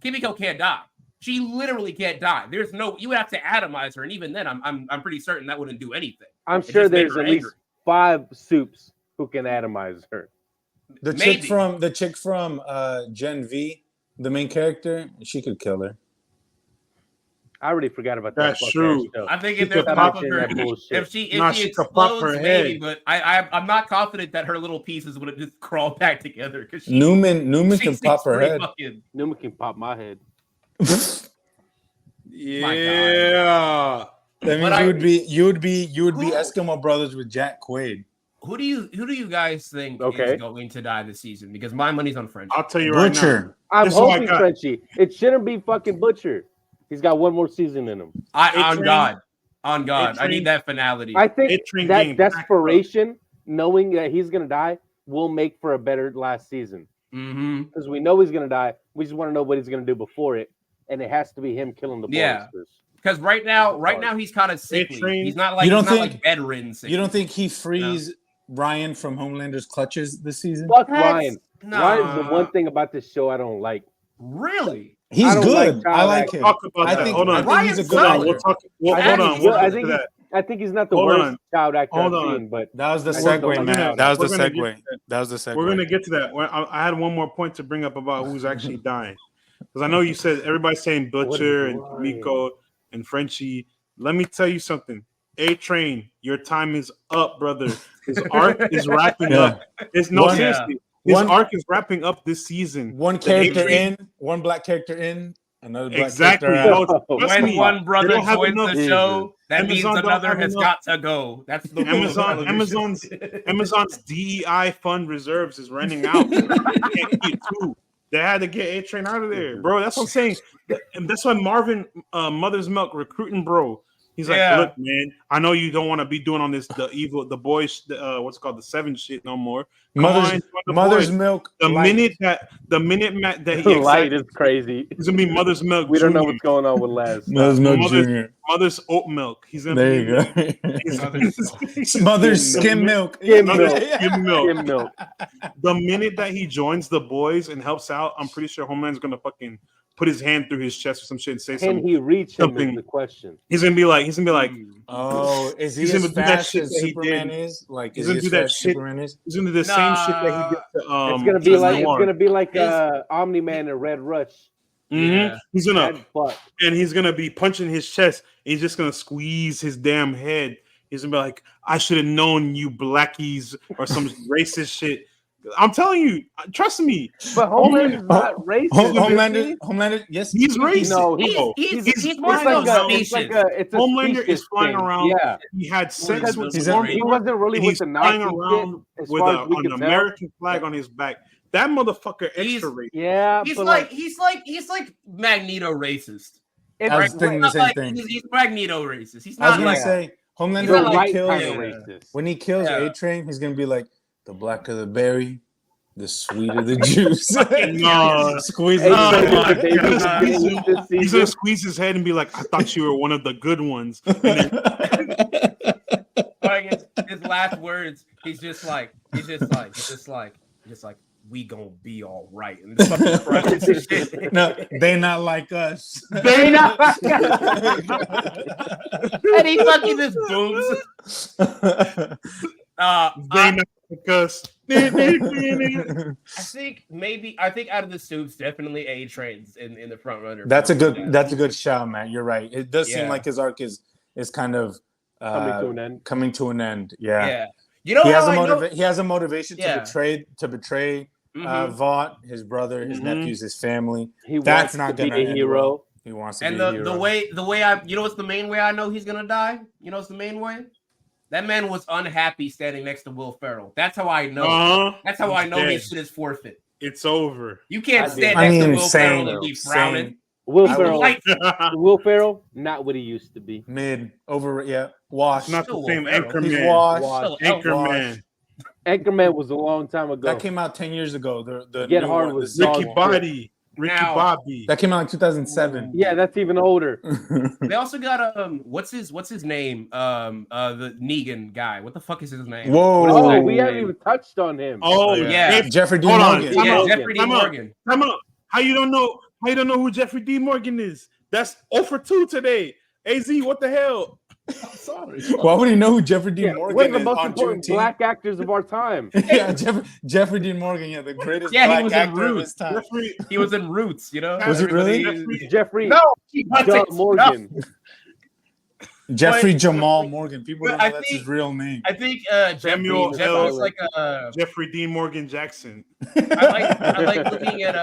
Kimiko can't die. She literally can't die. There's no, you would have to atomize her, and even then, I'm pretty certain that wouldn't do anything. I'm sure there's at least 5 soups who can atomize her. The chick from Gen V, the main character, she could kill her. I already forgot about that. That's true. I think if there's pop of her, if she explodes, maybe. But I'm not confident that her little pieces would have just crawled back together. Newman can pop her head. Newman can pop my head. Yeah. That means you would be Eskimo Brothers with Jack Quaid. Who do you guys think is going to die this season? Because my money's on Frenchie. I'll tell you right now. I'm hoping Frenchie. It shouldn't be fucking Butcher. He's got one more season in him. On God. I need that finality. I think that desperation, knowing that he's going to die, will make for a better last season. Because we know he's going to die. We just want to know what he's going to do before it. And it has to be him killing the boys. Yeah. Because right now he's kind of sickly. He's not like bedridden. You don't think he frees Ryan from Homelander's clutches this season? Fuck Ryan. Ryan's the one thing about this show I don't like. Really? He's good. I like him. I think he's a good actor. We'll talk. Hold on. I think he's not the Hold worst on. child actor Hold I've on. seen, but That was the I just don't segue, like man. child That was the We're gonna segue. That was the segue. We're gonna get to that. I had one more point to bring up about who's actually dying, because I know you said everybody's saying Butcher and Miko and Frenchie. Let me tell you something. A Train, your time is up, brother. His arc is wrapping up. Seriously. His arc is wrapping up this season. One character in, one black character in, another black character Exactly. out. When one brother joins the Jesus. show, that means Amazon don't another have has enough. got to go. That's the rule of television. Amazon's DEI fund reserves is running out. They can't keep two. They had to get A Train out of there, bro. That's what I'm saying. And that's why Marvin, Mother's Milk, recruiting, bro. He's like, Yeah. look, man, I know you don't want to be doing on this the boys, what's it called, the 7 shit no more. Come on, join the Mother's boys. Milk. The Light. minute that he Light is crazy. he's gonna be Mother's Milk. We don't know Junior. what's going on with Les. Mother's Milk Junior. Mother's Oat Milk. He's gonna There you be go. Mother's Skim Milk. Skim Mother's milk. Skim Milk. Skim milk. The minute that he joins the boys and helps out, I'm pretty sure Homeland's gonna fucking put his hand through his chest or some shit and say Can something. he reach him something. is the question. He's gonna be like, Oh, is he He's as gonna do that fast shit as that he Superman did. is? Like, He's is he gonna as do that fast as shit. Superman is? he's gonna do the same shit that he did to It's gonna be like Noir. Omni-Man and Red Rush. Mhm. He's gonna That fuck. and he's gonna be punching his chest. And he's just gonna squeeze his damn head. He's gonna be like, I should have known you blackies or some racist shit. I'm telling you, trust me. But Homelander is not racist. Homelander, yes, He's racist. No, he's more it's so like a, species. it's like a, it's a Homelander species is flying thing. around. Yeah, He had sex with he's Storm. he wasn't really and with he's the flying Nazi around shit, as with far as we an can tell. American flag on his back. That motherfucker extra racist. Yeah, He's but like Magneto racist. I was thinking the same thing. He's Magneto racist. He's I was not gonna like say Homelander the when he right kills kind of racist. when he kills Yeah. A-Train, he's gonna be like, the blacker the berry, the sweeter the juice. No. Squeeze Hey, it. so Oh, the my baby's God. getting eat this He's season. gonna squeeze his head and be like, I thought you were one of the good ones. And then, like his last words. He's just like, we gonna be all right. And this fucking crushes his shit. No, they not like us. They not. And he fucking just booms. they not because I think out of the soups, definitely A Train's in the front runner. That's a good shout, man. You're right. It does seem Yeah. like his arc is kind of Coming to an end. Yeah. Yeah. You know He has how he has a motivation to betray Mhm. Vought, his brother, his nephews, his family. He That's wants not to be gonna a end hero. well. He wants to And be a hero. the way I what's the main way I know he's gonna die? You know what's the main way? That man was unhappy standing next to Will Ferrell. That's how I know. That's how I know his shit is forfeit. It's over. You can't stand I next to mean, Will same, Ferrell and be frowning. Will He's Ferrell, like- Will Ferrell, not what he used to be. Mid over, washed. Not the Still same Will Ferrell. Anchorman. He's washed. Washed. Anchorman. Anchorman was a long time ago. That came out 10 years ago. The Get new Hard one, was the Ricky dog Bobby. Ricky Now- Bobby. that came out in 2007. Yeah, that's even older. They also got what's his name? The Negan guy. What the fuck is his name? Whoa. Oh, we haven't even touched on him. Oh yeah. Jeffrey Dean Hold on. Morgan. Time Yeah, out. Jeffrey Dean Time out. Morgan. Come on. How you don't know who Jeffrey Dean Morgan is? That's 0 for 2 today. AZ, what the hell? I'm sorry. Why would he know who Jeffrey Dean Yeah, Morgan one of the is most on important Juneteenth? black actors of our time. Yeah, Jeffrey Dean Morgan, the greatest Yeah, he black was in actor of Roots. his time. Jeffrey, He was in Roots, you know. Was he really? Jeffrey No, he Doug wasn't. Morgan. Jeffrey But- Jamal Morgan. People don't but know I that's think- his real name. I think Samuel Jeffrey's L. like Jeffrey Dean Morgan Jackson. I like looking at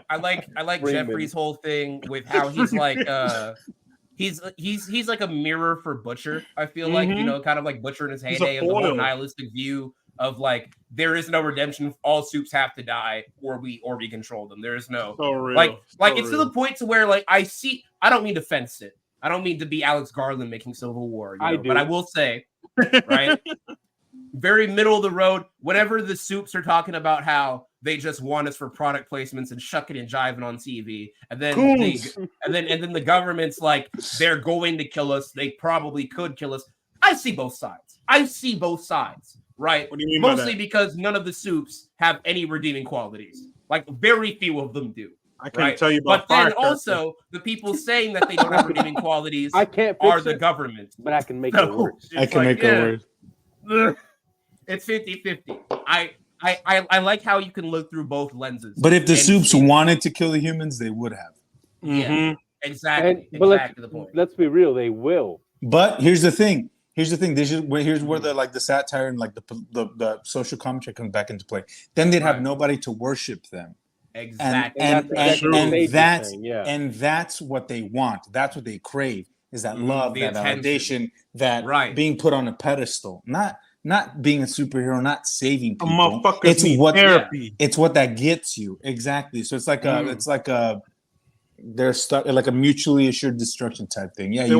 I like Freeman. Jeffrey's whole thing with how he's like he's like a mirror for Butcher. I feel like, you know, kind of like Butcher in his He's a heyday of the whole foil. nihilistic view of like there is no redemption. All soups have to die, or we control them. There is no So real. like So it's to real. the point to where like I don't mean to fence it. I don't mean to be Alex Garland making Civil War, you know, but I will say, right, very middle of the road. Whenever the soups are talking about how they just want us for product placements and shucking and jiving on TV, and then and then the government's like they're going to kill us. They probably could kill us. I see both sides. Right? What do you mean by Mostly that? because none of the soups have any redeeming qualities. Like very few of them do. I can't tell you about. But then also the people saying that they don't have redeeming qualities I can't are fix the it, government. but I can make it worse. I can make it worse. It's 50-50. I like how you can look through both lenses. But if the Soups wanted to kill the humans, they would have. Yeah, exactly. But exactly the point. Let's be real, they will. But here's the thing. Here's where the satire and like the social commentary comes back into play. Then they'd have nobody to worship them. Exactly. And that's what they want. That's what they crave, is that love, that validation, that being put on a pedestal. Not being a superhero, not saving people. It's what that gets you. Exactly. So it's like they're stuck like a mutually assured destruction type thing. Yeah, you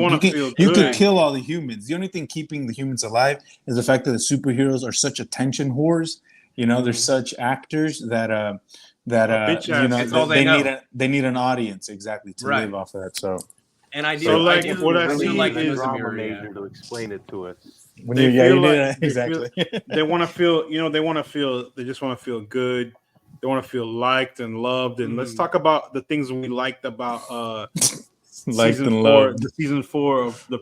can kill all the humans. The only thing keeping the humans alive is the fact that the superheroes are such attention whores. You know, they're such actors that they need an audience exactly to live off of that. So, and I do what I see like is drama major to explain it to us. When they want to feel, they just want to feel good. They want to feel liked and loved. And let's talk about the things we liked about season 4 of the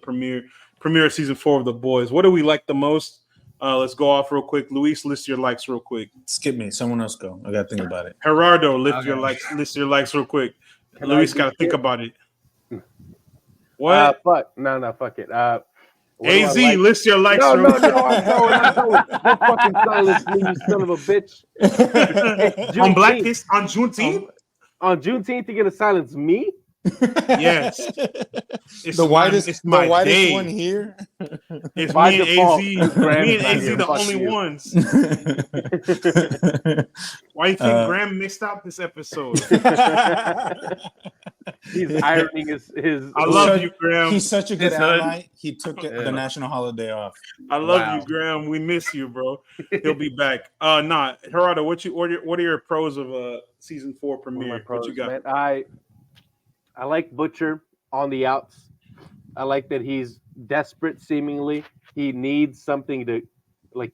premiere season 4 of The Boys. What do we like the most? Let's go off real quick. Luis, list your likes real quick. Skip me. Someone else go. I got to think about it. Gerardo, list your likes real quick. Luis got to think about it. What? Fuck it. AZ, list your likes. No, I'm going. Don't fucking silence me, you son of a bitch. On Juneteenth? On Juneteenth, you're gonna silence me? Yes. It's the widest one here. It's me and AZ. Me and AZ the only ones. Why you think Graham missed out this episode? He's ironing his I love you, Graham. He's such a good ally. He took the national holiday off. I love you, Graham. We miss you, bro. He'll be back. Gerardo, what are your pros of season 4 premiere? What you got? Man, I like Butcher on the outs. I like that he's desperate, seemingly. He needs something to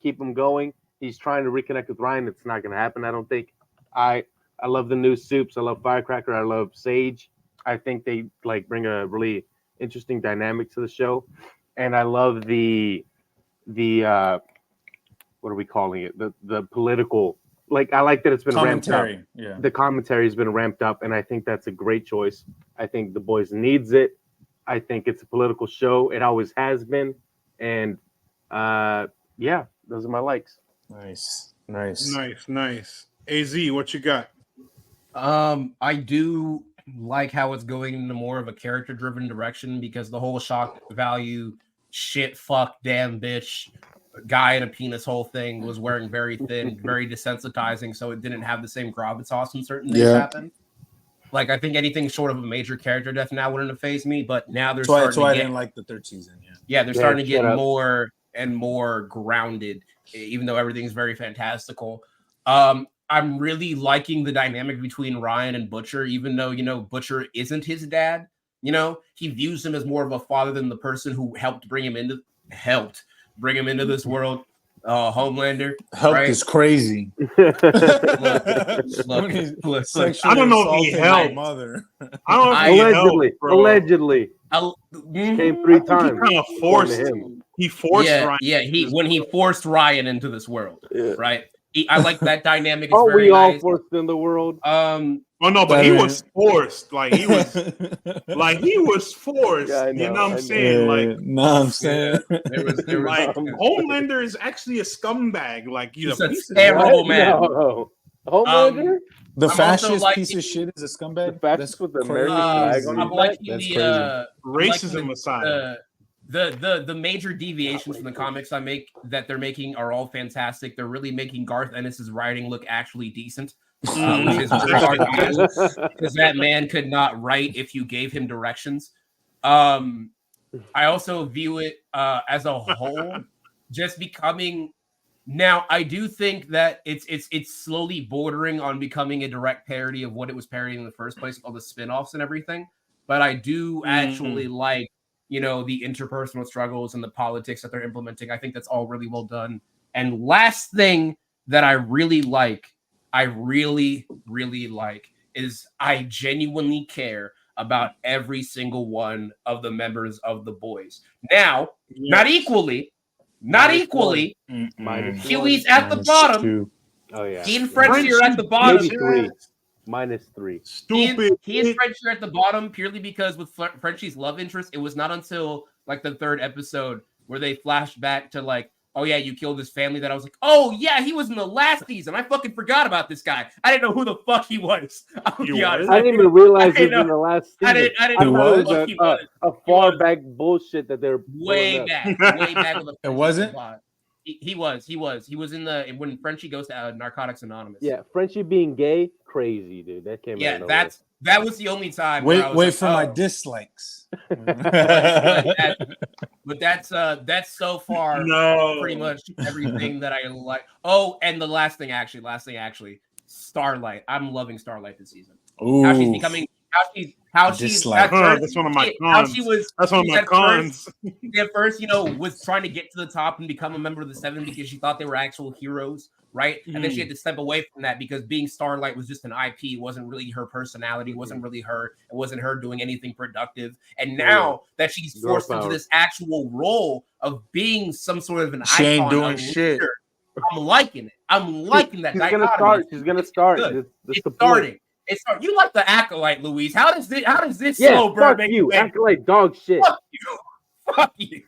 keep him going. He's trying to reconnect with Ryan. It's not going to happen, I don't think. I love the new Soups. I love Firecracker. I love Sage. I think they bring a really interesting dynamic to the show. And I love the what are we calling it? The political. I like that it's been ramped up. Yeah. The commentary has been ramped up, and I think that's a great choice. I think The Boys needs it. I think it's a political show. It always has been. And those are my likes. Nice. AZ, what you got? I do like how it's going into more of a character-driven direction, because the whole shock value, shit, fuck, damn, bitch, guy in a penis hole thing was wearing very thin, very desensitizing, so it didn't have the same gravitas when certain things happen. I think anything short of a major character death now wouldn't have fazed me, but now they're starting to get... That's why I didn't like the 3rd season. They're starting to get more and more grounded, even though everything's very fantastical. I'm really liking the dynamic between Ryan and Butcher, even though, Butcher isn't his dad. He views him as more of a father than the person who helped bring him into this world. Homelander. Helped is crazy. Look, I don't know if he helped. Mother. I don't know if allegedly. Came 3 times. He kind of forced him. He forced Ryan. Yeah, when he forced Ryan into this world, right? I like that dynamic. Are we all forced in the world? Oh no, but he was forced. He was forced. Yeah, you know what I'm saying? I'm saying. There was Homelander is actually a scumbag. He's a terrible man. No. Homelander? The fascist piece of shit is a scumbag. The fascist with the American flag on I'm liking the racism aside. The major deviations from the comics they're making are all fantastic. They're really making Garth Ennis's writing look actually decent, which is very hard to do, because that man could not write if you gave him directions. I also view it as a whole just becoming. Now, I do think that it's slowly bordering on becoming a direct parody of what it was parodying in the first place, all the spin-offs and everything. But I do actually like, the interpersonal struggles and the politics that they're implementing. I think that's all really well done. And last thing that I really like, is is I genuinely care about every single one of the members of the boys. Now, not equally. Huey's at the bottom. 2. Oh yeah. He and Frenchie are at the bottom. Maybe 3. -3. Stupid. He and Frenchie are at the bottom purely because with Frenchie's love interest, it was not until like the 3rd episode where they flashed back to like, oh yeah, you killed his family. That I was like, oh yeah, he was in the last season. I fucking forgot about this guy. I didn't know who the fuck he was. I'll be honest. I didn't even realize he was in the last season. I didn't know who the fuck he was. A far back bullshit that they're way back. With it wasn't. He was in the when Frenchie goes to Narcotics Anonymous. Yeah, Frenchie being gay, crazy dude. That came. Yeah, that was the only time. Wait for my dislikes. But that's so far pretty much everything that I like. Oh, and the last thing actually, Starlight. I'm loving Starlight this season. Ooh. How she's becoming. How she's that's one of my cons. That's one of my cons. At first, was trying to get to the top and become a member of the 7 because she thought they were actual heroes, right? And then she had to step away from that because being Starlight was just an IP. It wasn't really her personality. It wasn't really her. It wasn't her doing anything productive. And now that she's forced into this actual role of being some sort of an icon, ain't doing shit. I'm liking it. I'm liking that. She's gonna start. It's starting. You like the Acolyte, Luis. How does this slow burn fuck make you? Acolyte dog shit. Fuck you.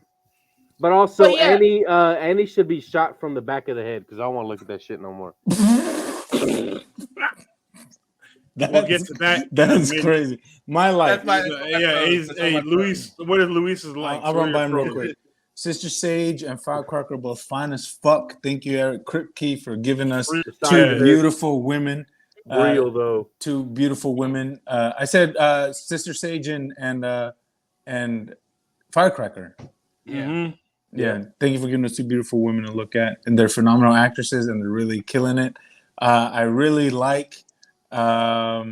But also, Annie should be shot from the back of the head because I don't want to look at that shit no more. We'll get to that. That's crazy. My life. Luis. What is Luis's life? I'll run by him real quick. Sister Sage and Firecracker both fine as fuck. Thank you, Eric Kripke, for giving us 2 beautiful women. Real though, 2 beautiful women. I said Sister Sage and Firecracker. Yeah. Yeah. Thank you for giving us 2 beautiful women to look at, and they're phenomenal actresses, and they're really killing it. I really like that,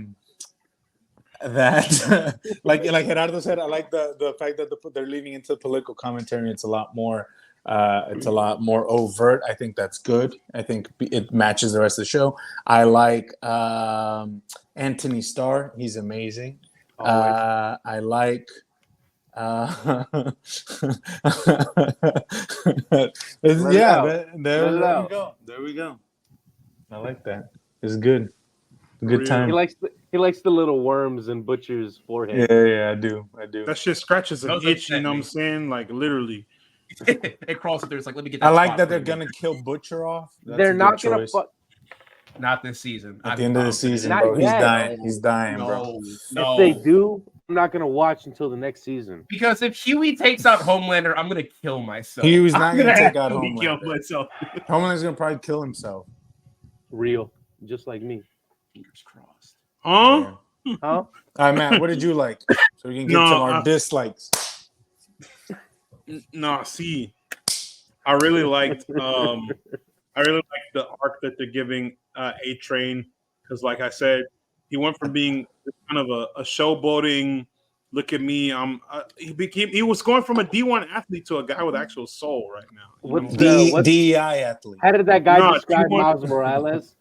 like Gerardo said, I like the fact that they're leaning into political commentary. It's a lot more overt. I think that's good. I think it matches the rest of the show. I like Anthony Starr. He's amazing. I like there we go. I like that. It's good. Good time. He likes the little worms in Butcher's forehead. Yeah, I do. That shit scratches an itch, you know what I'm saying? Like literally. It crosses through. It's like, let me get that. I like that they're gonna kill Butcher off. They're not gonna fuck. Not this season. At the end of the season, bro. He's dying. He's dying, bro. No. If they do, I'm not gonna watch until the next season. Because if Huey takes out Homelander, I'm gonna kill myself. Huey's not gonna take out Homelander. Kill myself. Homelander's gonna probably kill himself. Real, just like me. Fingers crossed. Huh? Huh? All right, Matt. What did you like? So we can get to our dislikes. No, see, I really liked the arc that they're giving A-Train, because like I said, he went from being kind of a showboating, look at me, he was going from a D1 athlete to a guy with actual soul right now. What's DEI athlete. How did that guy describe Miles Morales?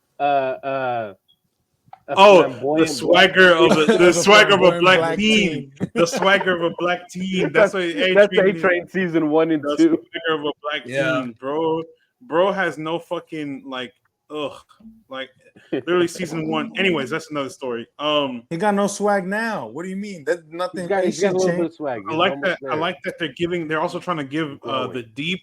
The swagger of the swagger of a black team. The swagger of a black team. That's what A-Train season 1 and 2. The swagger of a black team, bro. Bro has no fucking literally season 1. Anyways, that's another story. He got no swag now. What do you mean? That nothing. He's got a little bit of swag. I like that. I like that they're also trying to give the Deep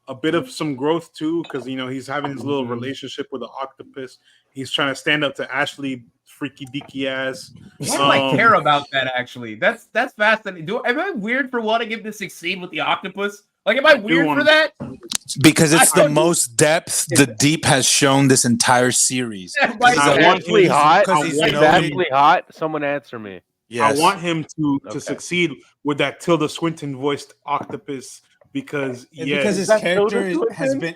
a bit of some growth too, because he's having his little relationship with the octopus. He's trying to stand up to Ashley, freaky deaky ass. Why do I care about that? Actually, that's fascinating. Am I weird for wanting him to succeed with the octopus? Like, am I weird for that? Because it's the most depth the Deep has shown this entire series. Actually hot. Actually hot. Someone answer me. Yes. I want him to succeed with that Tilda Swinton voiced octopus. Because his character has been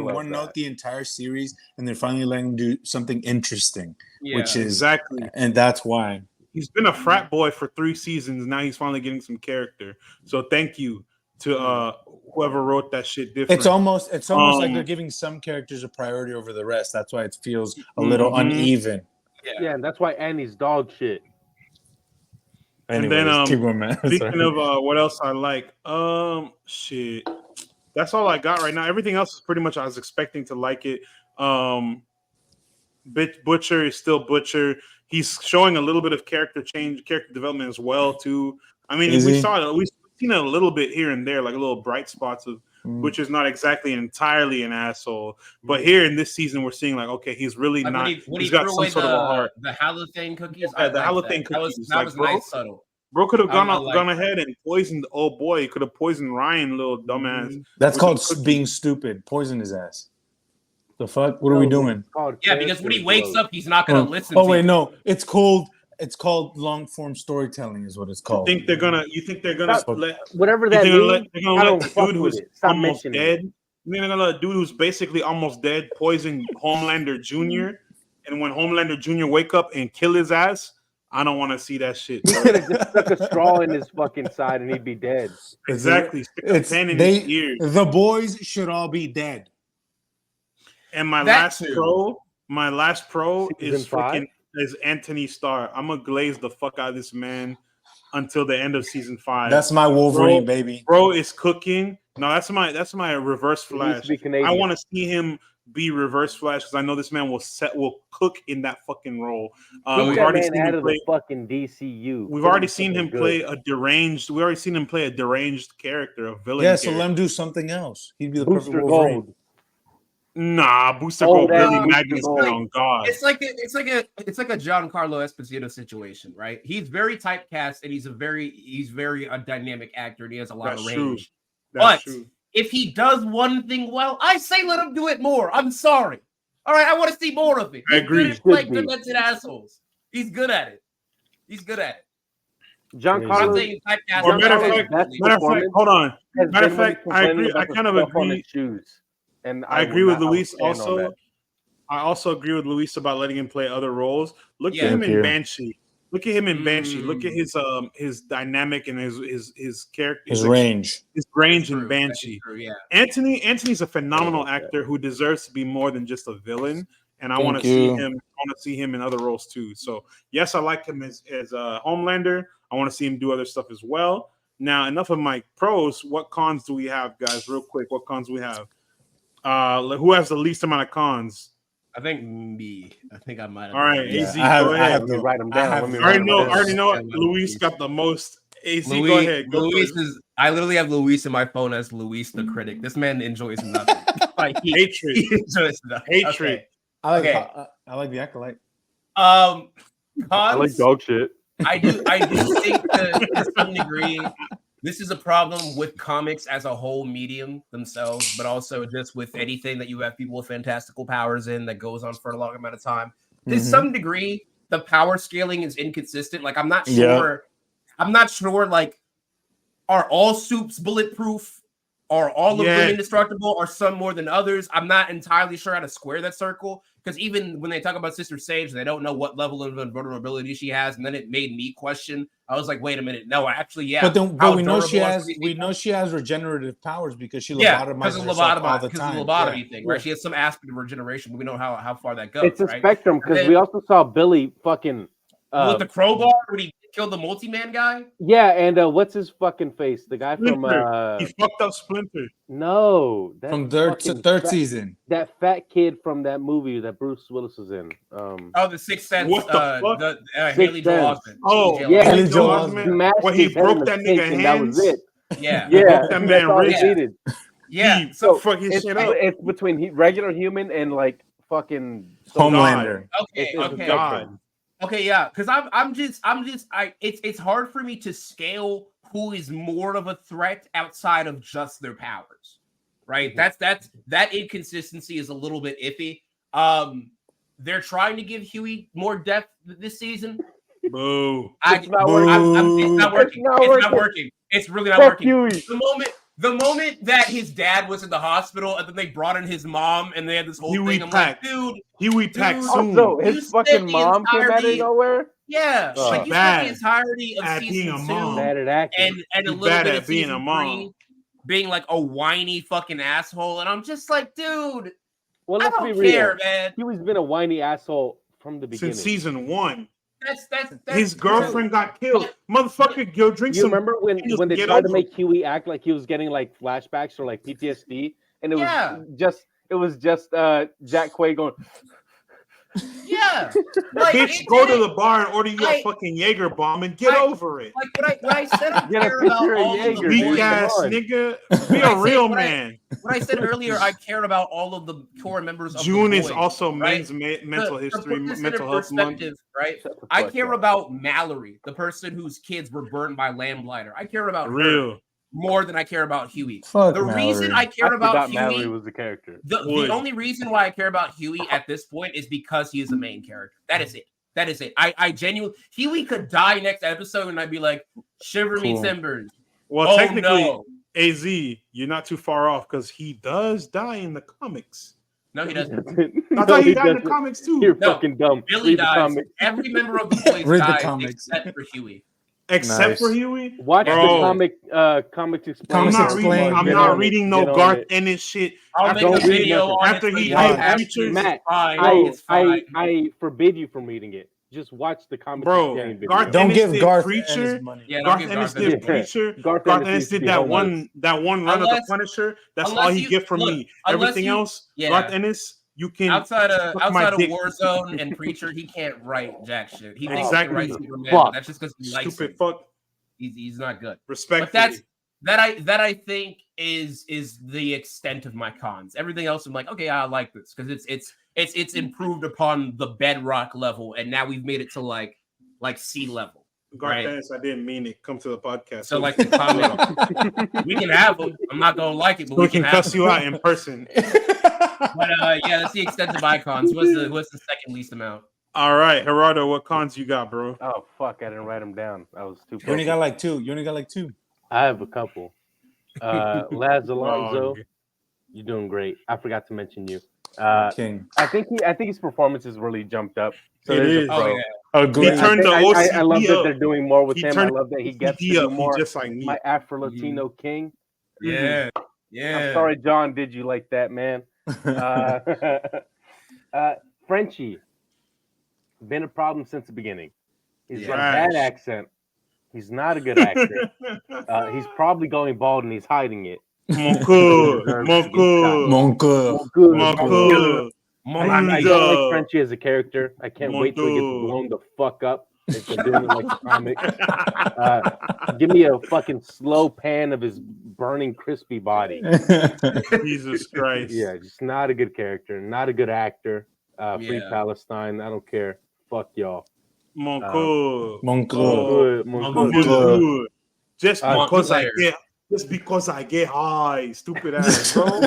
one note the entire series, and they're finally letting him do something interesting, which is exactly, and that's why he's been a frat boy for 3 seasons. Now he's finally getting some character. So thank you to whoever wrote that shit different. It's almost like they're giving some characters a priority over the rest. That's why it feels a little uneven. Yeah, and that's why Annie's dog shit. And Anyways, then keep going, man. speaking of what else I like, shit. That's all I got right now. Everything else is pretty much I was expecting to like it. Butcher is still Butcher. He's showing a little bit of character change, character development as well too. I mean, we've seen it a little bit here and there, like a little bright spots of Butcher's not exactly entirely an asshole, but here in this season we're seeing like, okay, he's really like not. When he's he got threw some away sort of a heart. The halothane cookies. Yeah, the halothane cookies. That was nice, subtle. Bro could have gone ahead and poisoned. Oh boy, he could have poisoned Ryan, little dumbass. That's called being stupid. Poison his ass. The fuck? What are we doing? Yeah, because when he wakes up, he's not gonna listen. Oh wait, no. It's called long form storytelling, is what it's called. You think they're gonna let whatever that means? They're gonna let the dude who's almost dead. They're gonna let a dude who's basically almost dead poison Homelander Jr. And when Homelander Jr. wake up and kill his ass, I don't want to see that shit. He could have just stuck a straw in his fucking side and he'd be dead. Exactly. Stick a pen in his ear. The boys should all be dead. And my last pro is freaking Anthony Starr. I'm gonna glaze the fuck out of this man until the end of season 5. That's my Wolverine, baby. Bro is cooking. No, that's my reverse Flash. I want to see him be reverse Flash because I know this man will cook in that fucking role. We've already seen him play the fucking DCU. We've already seen him play a deranged. We already seen him play a deranged character, a villain. Yeah, so let him do something else. He'd be the perfect Wolverine. Gold. Nah, Booster Gold really Magnus on God. It's like a Giancarlo Esposito situation, right? He's very typecast and he's a very dynamic actor and he has a lot of range. But if he does one thing well, I say let him do it more. I'm sorry. All right, I want to see more of it. I agree. He's good at playing demented assholes. He's good at it. Giancarlo. Matter of fact, hold on. Matter of fact, I agree. I kind of agree. And I agree with Luis also. I also agree with Luis about letting him play other roles. Look at him in Banshee. Look at him in Banshee. Look at his dynamic and his character, his range in Banshee. Anthony's a phenomenal actor who deserves to be more than just a villain. And I want to see him. I want to see him in other roles too. So yes, I like him as Homelander. I want to see him do other stuff as well. Now, enough of my pros. What cons do we have, guys? Real quick, what cons do we have? Who has the least amount of cons? I think me. I think I might have. All right, AZ, go ahead. Let me write them down. I already know. Luis got the most. AZ, go ahead. I literally have Luis in my phone as Luis the critic. This man enjoys nothing. Hatred. He enjoys nothing. Hatred. Okay. I like the Acolyte. Cons, I like dog shit. I do think to some degree this is a problem with comics as a whole medium themselves, but also just with anything that you have people with fantastical powers in that goes on for a long amount of time. To some degree, the power scaling is inconsistent. Like I'm not sure. Like, are all soups bulletproof? Are all of them indestructible? Are some more than others? I'm not entirely sure how to square that circle. Because even when they talk about Sister Sage, they don't know what level of invulnerability she has, and then it made me question. I was like, "Wait a minute, no, actually, yeah." But we know she has. We know she has regenerative powers because she lobotomizes herself all the time. Because of the lobotomy thing, right? She has some aspect of regeneration, but we know how far that goes. It's a spectrum because we also saw Billy fucking with the crowbar when he killed the multi-man guy. Yeah, and what's his fucking face? The guy Splinter. from he fucked up Splinter. No, from third season. That fat kid from that movie that Bruce Willis was in. The Sixth Sense. What the fuck? Haley Joel Osment. Oh, yeah, Haley Joel Osment. Well, he broke that nigga hands. That was it. Yeah, broke that man wrist. Yeah, so fuck his shit up. It's between regular human and like fucking Homelander. Okay. God. Okay, yeah, because it's hard for me to scale who is more of a threat outside of just their powers, right? That inconsistency is a little bit iffy. They're trying to give Huey more depth this season. Boo! It's not working. It's really not working. Huey. The moment that his dad was in the hospital and then they brought in his mom and they had this whole thing, I'm like, dude, Huey packed soon. Also, his fucking mom came out of nowhere. Yeah, like you spent the entirety of season 2 and a little bit of season 3 being like a whiny fucking asshole, and I'm just like, dude, well, let's be real, man. Huey's been a whiny asshole from the beginning. Since season 1. That's His girlfriend got killed. Motherfucker, go drink You some. remember when they get tried to over make Huey act like he was getting like flashbacks or like PTSD, and it was just Jack Quaid going. Yeah, like, bitch, go to the bar and order you a fucking Jaeger bomb and get over it. Like when I said I care about all of the weak ass nigga, be a real man. When I said earlier, I care about all of the core members of June the boys, is also right? mental history, mental health month. Right? I care about Mallory, the person whose kids were burned by lamplighter. I care about her more than I care about Huey. Reason I care about Huey, Mallory was the character. The only reason why I care about Huey at this point is because he is a main character. That is it. That is it. I genuinely, Huey could die next episode, and I'd be like, shiver me timbers. Well, technically, AZ, you're not too far off because he does die in the comics. No, he doesn't. I thought he died in the comics too. You're fucking dumb. Billy dies. Every member of the boys dies except for Huey. Except for Huey? Watch the comics explain. I'm not reading no Garth Ennis shit. I'll make a video after he Matt, I forbid you from reading it. Just watch the comics. Bro, Garth Ennis did Preacher. Yeah, Garth Ennis did Preacher. Garth Ennis did that one run of the Punisher. That's all he get from me. Everything else, Garth Ennis, you can outside of Warzone and Preacher, he can't write jack shit. He thinks he can write Superman. That's just because he likes stupid fuck. He's not good. Respectfully. But that I think is the extent of my cons. Everything else, I'm like, okay, I like this because it's improved upon the bedrock level, and now we've made it to like sea level. Garth Ennis, I didn't mean it. Come to the podcast. So like the comment, we can have them. I'm not gonna like it, but we can cuss you out in person. But yeah, that's the extent of my cons. What's the second least amount? All right, Gerardo, what cons you got, bro? Oh fuck, I didn't write them down. I was too. You only got like two. I have a couple. Laz Alonso, you're doing great. I forgot to mention you. King. I think his performance has really jumped up. So it is. He turned the OCD I love that they're doing more with him. I love that he gets to do more. Just like me. My Afro-Latino king. Yeah. I'm sorry, John. Did you like that, man? Frenchie, been a problem since the beginning. He's got a bad accent. He's not a good actor. He's probably going bald and he's hiding it. Mon cœur. I don't like Frenchie as a character. I can't wait till he gets blown the fuck up. If they're doing it like the comic. Give me a fucking slow pan of his burning, crispy body. Jesus Christ. Yeah, just not a good character. Not a good actor. Free Palestine. I don't care. Fuck y'all. Mon cœur. Just because I get high, stupid ass, bro.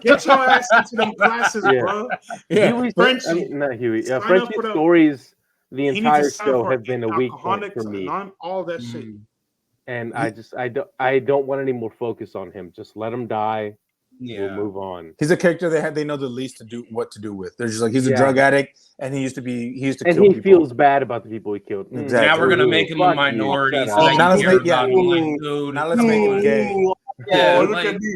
Get your ass into them classes, bro. Yeah. Frenchie, not Huey. Frenchie's stories, the entire show have been a weak point for me. All that shit. And I don't want any more focus on him. Just let him die. Yeah. We'll move on. He's a character they know the least to do what to do with. They're just like he's a drug addict, and he used to kill people. He feels bad about the people he killed. Exactly. Now we're gonna make him a minority. Now let's make him gay. Yeah,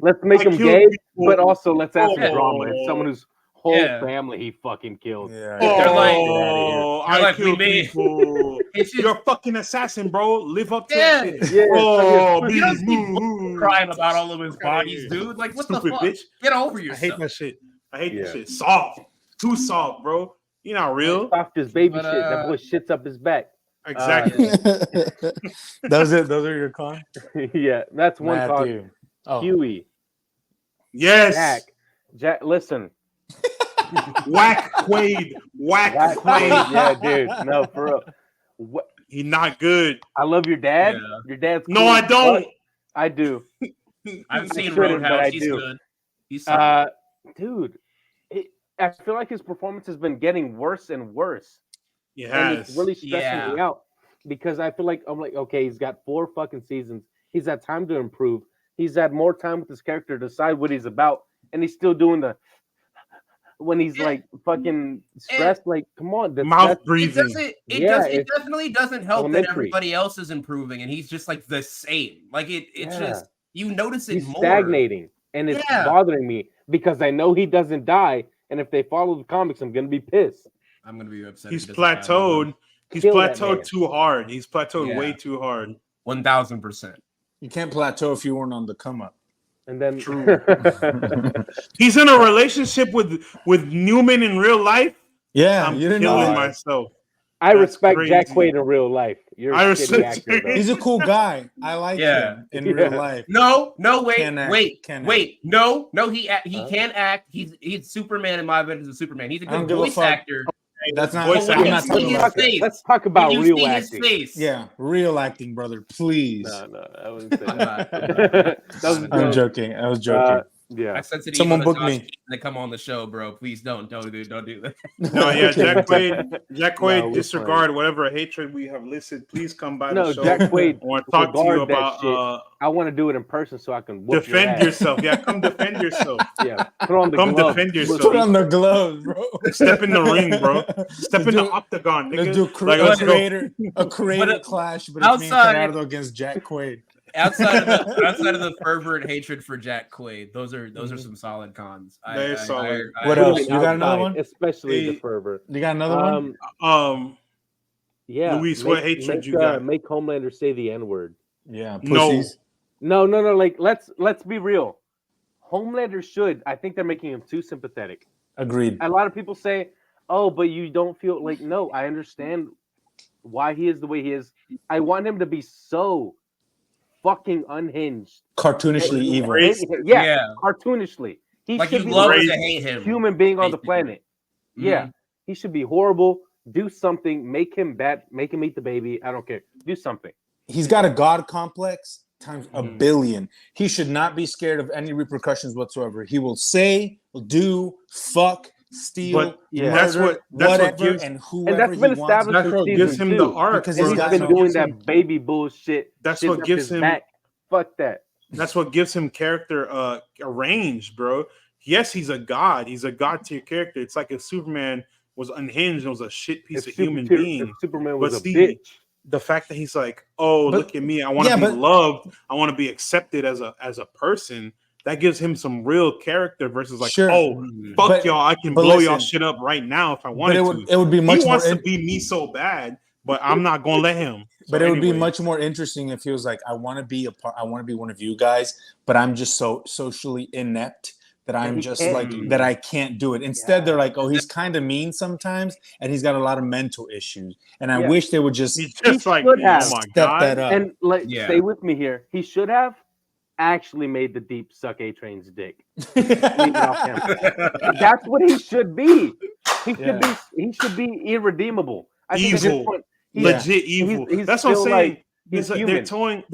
let's make him gay, but also let's add some drama. It's someone whose whole family he fucking killed. Yeah. They're like, we made people. You're a fucking assassin, bro. Live up to that shit. Yeah. You don't see crying about all of his bodies, dude. Like, what stupid the fuck? Bitch. Get over yourself. I hate that shit. I hate that shit. Soft. Too soft, bro. You're not real. Soft as baby shit. That boy shits up his back. Exactly. Those are your cons? Yeah, that's one con. Huey. Yes. Jack, listen. Whack Quaid. Whack Quaid. Yeah, dude. No, for real. What? He's not good. I love your dad. Yeah. Your dad's cool. No, I don't. I do. I've seen Roadhouse. He's good. He's dude. I feel like his performance has been getting worse and worse. Yeah, and it's really stressing me out because I feel like I'm like, okay, he's got 4 fucking seasons. He's had time to improve. He's had more time with his character to decide what he's about, and he's still doing the. When he's like fucking stressed, like come on, mouth breathing. It definitely doesn't help that everybody else is improving and he's just like the same. Like it's just you notice it he's more. Stagnating, and it's bothering me because I know he doesn't die, and if they follow the comics, I'm gonna be pissed. I'm gonna be upset. He's plateaued. He's Kill that plateaued man. too hard. He's plateaued way too hard. 1000%. You can't plateau if you weren't on the come up. And then True. He's in a relationship with Newman in real life. Yeah, I'm you didn't know killing that. myself. I That's respect crazy. Jack Quaid in real life. You're I a shitty respect actor, though. He's a cool guy. I like him in real life. No, Can't act. wait. Can't No, he can act. He's Superman in my opinion. Is a Superman. He's a I don't good give a voice fuck. actor. That's not. Voice I'm acting. not talking about that. Let's talk about When you real see acting. his face. Yeah, real acting, brother. Please. No, I wouldn't say I'm that. not. That was I'm dope. joking. I was joking. Yeah. I sense it. Someone book me. To come on the show, bro. Please don't do that. No, yeah, Jack Quaid. Jack Quaid, No, we're disregard whatever hatred we have listed. Please come by No, the show. Jack Quaid. I want to talk to you regard that about shit. I want to do it in person so I can whoop your defend ass. yourself. Yeah, come defend yourself. Yeah, put on the Come gloves. defend yourself. Put on the gloves, bro. Step in the ring, bro. Step in the octagon, nigga. Let's do a creator clash, but it's me and Gerardo against Jack Quaid. Outside of the fervent hatred for Jack Quaid, those are some solid cons. They're solid. What else? You got another one? Especially the fervor. You got another one? Yeah. Luis, what hatred you got? Make Homelander say the N-word. Yeah, pussies. No. Like, let's be real. Homelander should. I think they're making him too sympathetic. Agreed. A lot of people say, "Oh, but you don't feel like." No, I understand why he is the way he is. I want him to be so fucking unhinged, cartoonishly evil. Yeah, cartoonishly. He like should you be love the to hate him. Human being on the planet. Mm-hmm. Yeah, he should be horrible. Do something. Make him bad. Make him eat the baby. I don't care. Do something. He's got a god complex times a billion. He should not be scared of any repercussions whatsoever. He will say, do, fuck, steal, but that's murder, what whatever, gives, and whoever that's been he wants. That's what gives him the arc. Because he's been doing that baby bullshit. That's what gives him. Back. Fuck that. That's what gives him character range, bro. Yes, he's a god. He's a god tier character. It's like if Superman was unhinged and was a shit piece of human being. If Superman was but a bitch. The fact that he's like, oh, look at me. I want to be loved. I want to be accepted as a person. That gives him some real character versus like, fuck y'all. I can blow y'all shit up right now if I wanted to. It would be much he more. Wants to be me so bad, but I'm not gonna let him. But it would be much more interesting if he was like, I want to be a part. I want to be one of you guys, but I'm just so socially inept that I'm just like that I can't do it. Instead, they're like, oh, he's kind of mean sometimes, and he's got a lot of mental issues. And I wish they would just like, oh my step that up. And stay with me here. He should have actually made the deep suck A-Train's dick. That's what he should be. He should be irredeemable. I think evil. Legit evil. That's what I'm saying. They're towing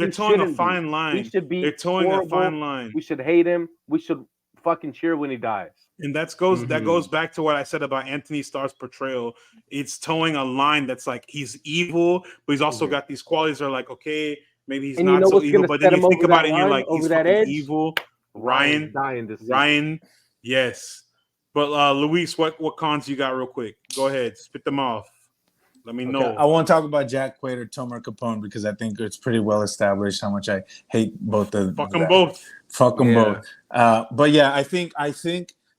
a fine line. He should be. They're towing a fine line. We should hate him. We should fucking cheer when he dies. And that goes back to what I said about Anthony Starr's portrayal. It's towing a line that's like he's evil, but he's also got these qualities that are like, okay, maybe he's not so evil. But then you think about it and you're like, he's fucking evil. Ryan, yes. But Luis, what cons you got real quick? Go ahead, spit them off. Let me know. I won't talk about Jack Quaid or Tomer Capone because I think it's pretty well established how much I hate both of them. Fuck them both. Fuck them both. But yeah, I think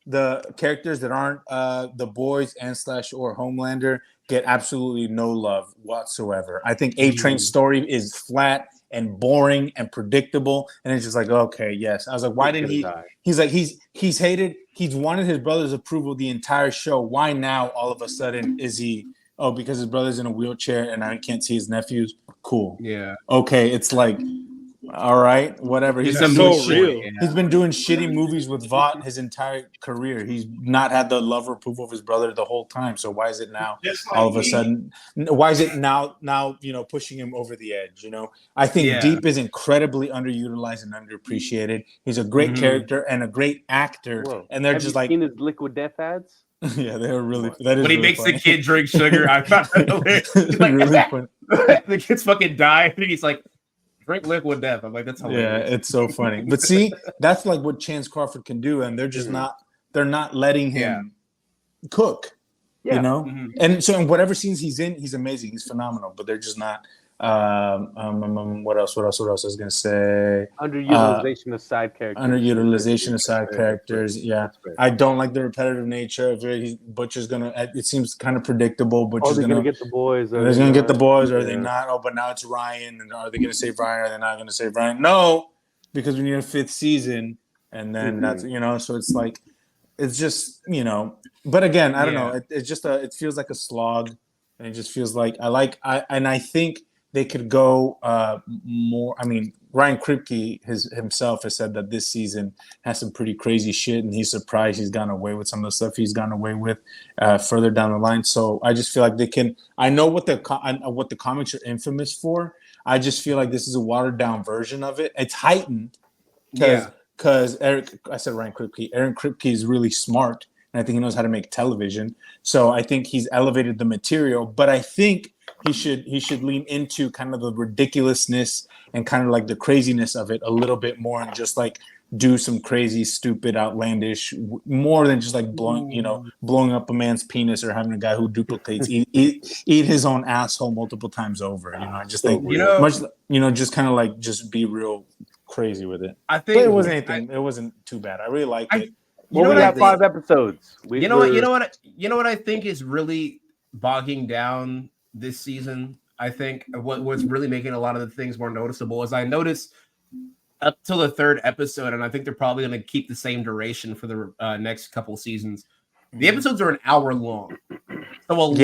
the characters that aren't the boys and / or Homelander get absolutely no love whatsoever. I think A-Train's story is flat and boring and predictable, and it's just like, okay, yes. I was like, why didn't he? He's like, he's hated. He's wanted his brother's approval the entire show. Why now all of a sudden is he? Oh, because his brother's in a wheelchair and I can't see his nephews. Cool. Yeah. Okay, it's like, all right, whatever. He's been so real. He's been doing shitty movies with Vought his entire career. He's not had the love or approval of his brother the whole time. So why is it now all of a sudden? Why is it now pushing him over the edge? I think Deep is incredibly underutilized and underappreciated. He's a great character and a great actor. Whoa. And they're just like seen his Liquid Death ads. Yeah, they were really. That is when he really makes funny. the kid drink sugar, I found that hilarious. Like, really funny. The kid's fucking dying, and he's like, "Drink Liquid Death." I'm like, "That's hilarious." Yeah, it's so funny. But see, that's like what Chance Crawford can do, and they're just not. They're not letting him cook. And so in whatever scenes he's in, he's amazing. He's phenomenal. But they're just not What else? What else? What else? I was gonna say Underutilization of side characters. Underutilization of side characters. Yeah, I don't like the repetitive nature of it. Butcher's gonna. It seems kind of predictable. Butcher's gonna get the boys. Are they gonna get the boys? Or are they not? Oh, but now it's Ryan. And are they gonna save Ryan? Or are they not gonna save Ryan? No, because we need a 5th season, and then that's So it's like, it's just But again, I don't know. It's just it feels like a slog, and it just feels like I think they could go more. I mean, Ryan Kripke himself has said that this season has some pretty crazy shit, and he's surprised he's gone away with some of the stuff he's gone away with further down the line. So I just feel like they can. I know what the comics are infamous for. I just feel like this is a watered down version of it. It's heightened because Ryan Kripke. Aaron Kripke is really smart, and I think he knows how to make television. So I think he's elevated the material, but I think he should lean into kind of the ridiculousness and kind of like the craziness of it a little bit more, and just like do some crazy, stupid, outlandish, more than just like blowing up a man's penis or having a guy who duplicates eat his own asshole multiple times over. I just think just kind of like just be real crazy with it. I think but it wasn't anything. It wasn't too bad. I really liked it. We have 5 episodes. You know what I think is really bogging down this season. I think what's really making a lot of the things more noticeable is I noticed up till the 3rd episode, and I think they're probably going to keep the same duration for the next couple seasons. The episodes are an hour long, so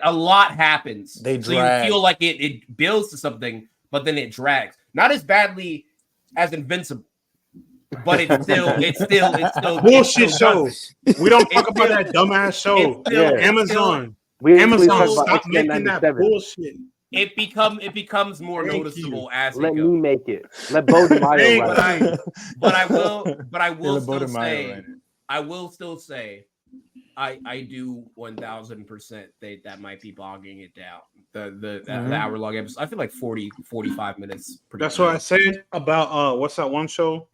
a lot happens. They drag. So you feel like it builds to something, but then it drags. Not as badly as Invincible, but it's still bullshit show. We don't talk about that dumbass show. Amazon. Amazon, stop making that bullshit. It becomes more noticeable as let me make it. Let Bo DiMaggio write it. But I will still say I do 1000% that might be bogging it down. The hour long episode. I feel like 45 minutes. That's what I said about what's that one show?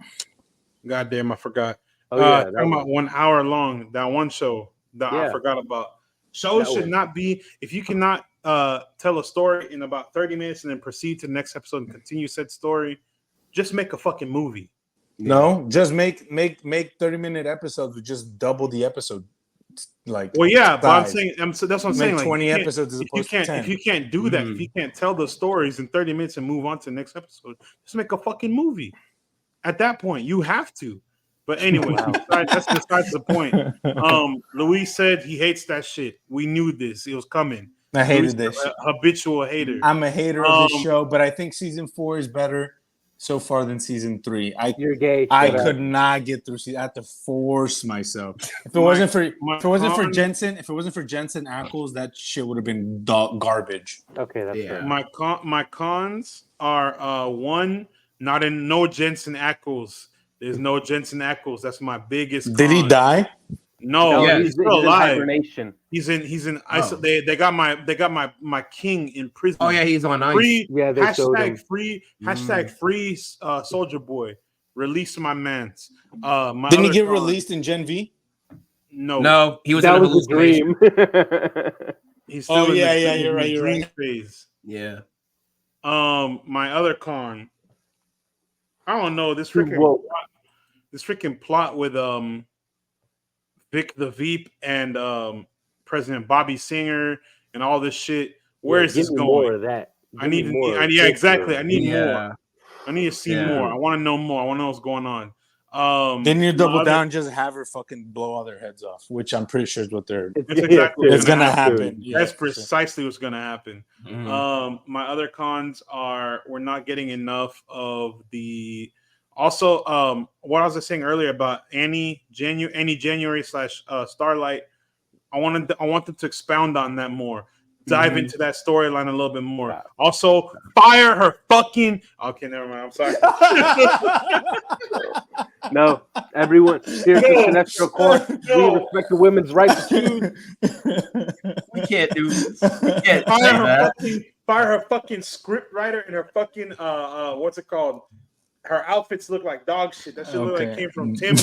God damn, I forgot. Talking about 1 hour long. That one show that I forgot about. Shows should not be, if you cannot tell a story in about 30 minutes and then proceed to the next episode and continue said story, just make a fucking movie. No, just make 30-minute episodes with just double the episode. But I'm saying, so that's what I'm saying. 20 episodes as opposed to 10. If you can't do that, if you can't tell the stories in 30 minutes and move on to the next episode, just make a fucking movie. At that point, you have to. But anyway, that's besides the point. Luis said he hates that shit. We knew this. It was coming. I hated this. Habitual hater. I'm a hater of this show, but I think season 4 is better so far than season 3. You're gay. I could not get through season. I had to force myself. If it wasn't for Jensen Ackles, that shit would have been garbage. Okay, that's fair. My cons are one, no Jensen Ackles. There's no Jensen Ackles. That's my biggest con. Did he die? No, he's still alive. Hibernation. He's in ice. They got my king in prison. Oh yeah, he's on ice. Free Soldier Boy. Release my mans. Didn't he get released in Gen V? No, he was that in was a dream. He's still you're right. Dream phase. Yeah. My other con. I don't know this freaking plot with Vic the Veep and President Bobby Singer and all this shit. Where is this going? More of that. I need more. Exactly. I need more. I need to see more. I want to know more. I want to know what's going on. Then you double down, and just have her fucking blow all their heads off, which I'm pretty sure is what they're. It's exactly it's gonna happen. Yeah, that's precisely what's gonna happen. My other cons are we're not getting enough of the. Also, what I was saying earlier about Annie January / Starlight, I want them to expound on that more. Dive into that storyline a little bit more. Wow. Also, fire her fucking. Okay, never mind. I'm sorry. No, everyone here at the Cinestro Court, we respect the women's right to choose. We can't do this. Fire her fucking script writer and her fucking what's it called? Her outfits look like dog shit. That shit look like it came from Tim.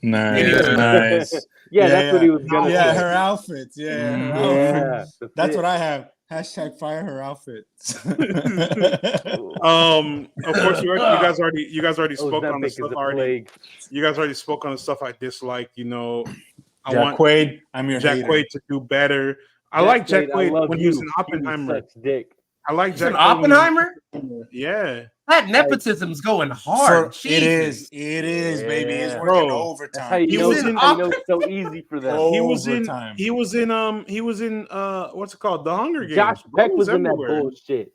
Nice. That's what he was gonna say. Her outfits. That's what I have. Hashtag fire her outfits. Of course, you guys already spoke on the stuff already. You guys already spoke on the stuff I dislike. You know, I want Quaid. I'm your Jack hater. Quaid to do better. I like Jack Quaid when he was in Oppenheimer. Dick. I like Jack Quaid. Oppenheimer. Yeah, that nepotism's going hard. It is, baby. It's working overtime. He was so easy for them. He was in what's it called? The Hunger Games. Josh Beck was in that bullshit.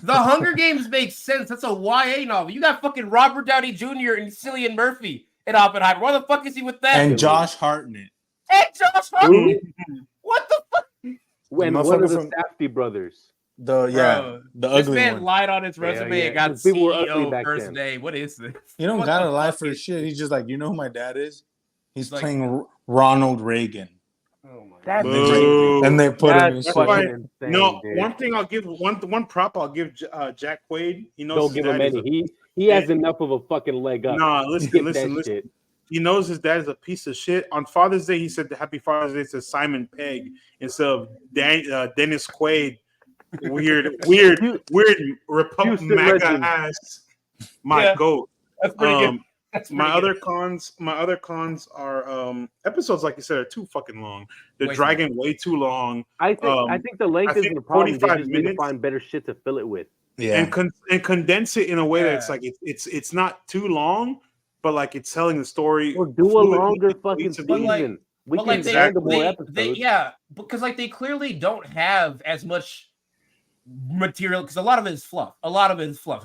The Hunger Games makes sense. That's a YA novel. You got fucking Robert Downey Jr. and Cillian Murphy in Oppenheimer. Why the fuck is he with that? And Josh Hartnett. And Josh Hartnett. What the fuck? When one of the Safdie brothers. The ugly this man one. lied on his resume and got CEO first day. What is this? You don't gotta lie for shit. He's just like, you know who my dad is? He's playing Ronald Reagan. Oh my God. And they put him in fucking insane, No, dude. one thing I'll give one prop I'll give Jack Quaid. He knows don't give him any. He has enough of a fucking leg up. Nah, listen. Shit. He knows his dad is a piece of shit. On Father's Day, he said the Happy Father's Day to Simon Pegg instead of Dennis Quaid. Weird Republican MAGA ass. My goat. That's pretty good. My other cons are episodes, like you said, are too fucking long. They're dragging way too long. I think the length isn't the problem. They just need to find better shit to fill it with. Yeah, and condense it in a way that's like it's not too long, but like it's telling the story. Or do a longer fucking season. We can handle more episodes. Because like they clearly don't have as much material because a lot of it is fluff.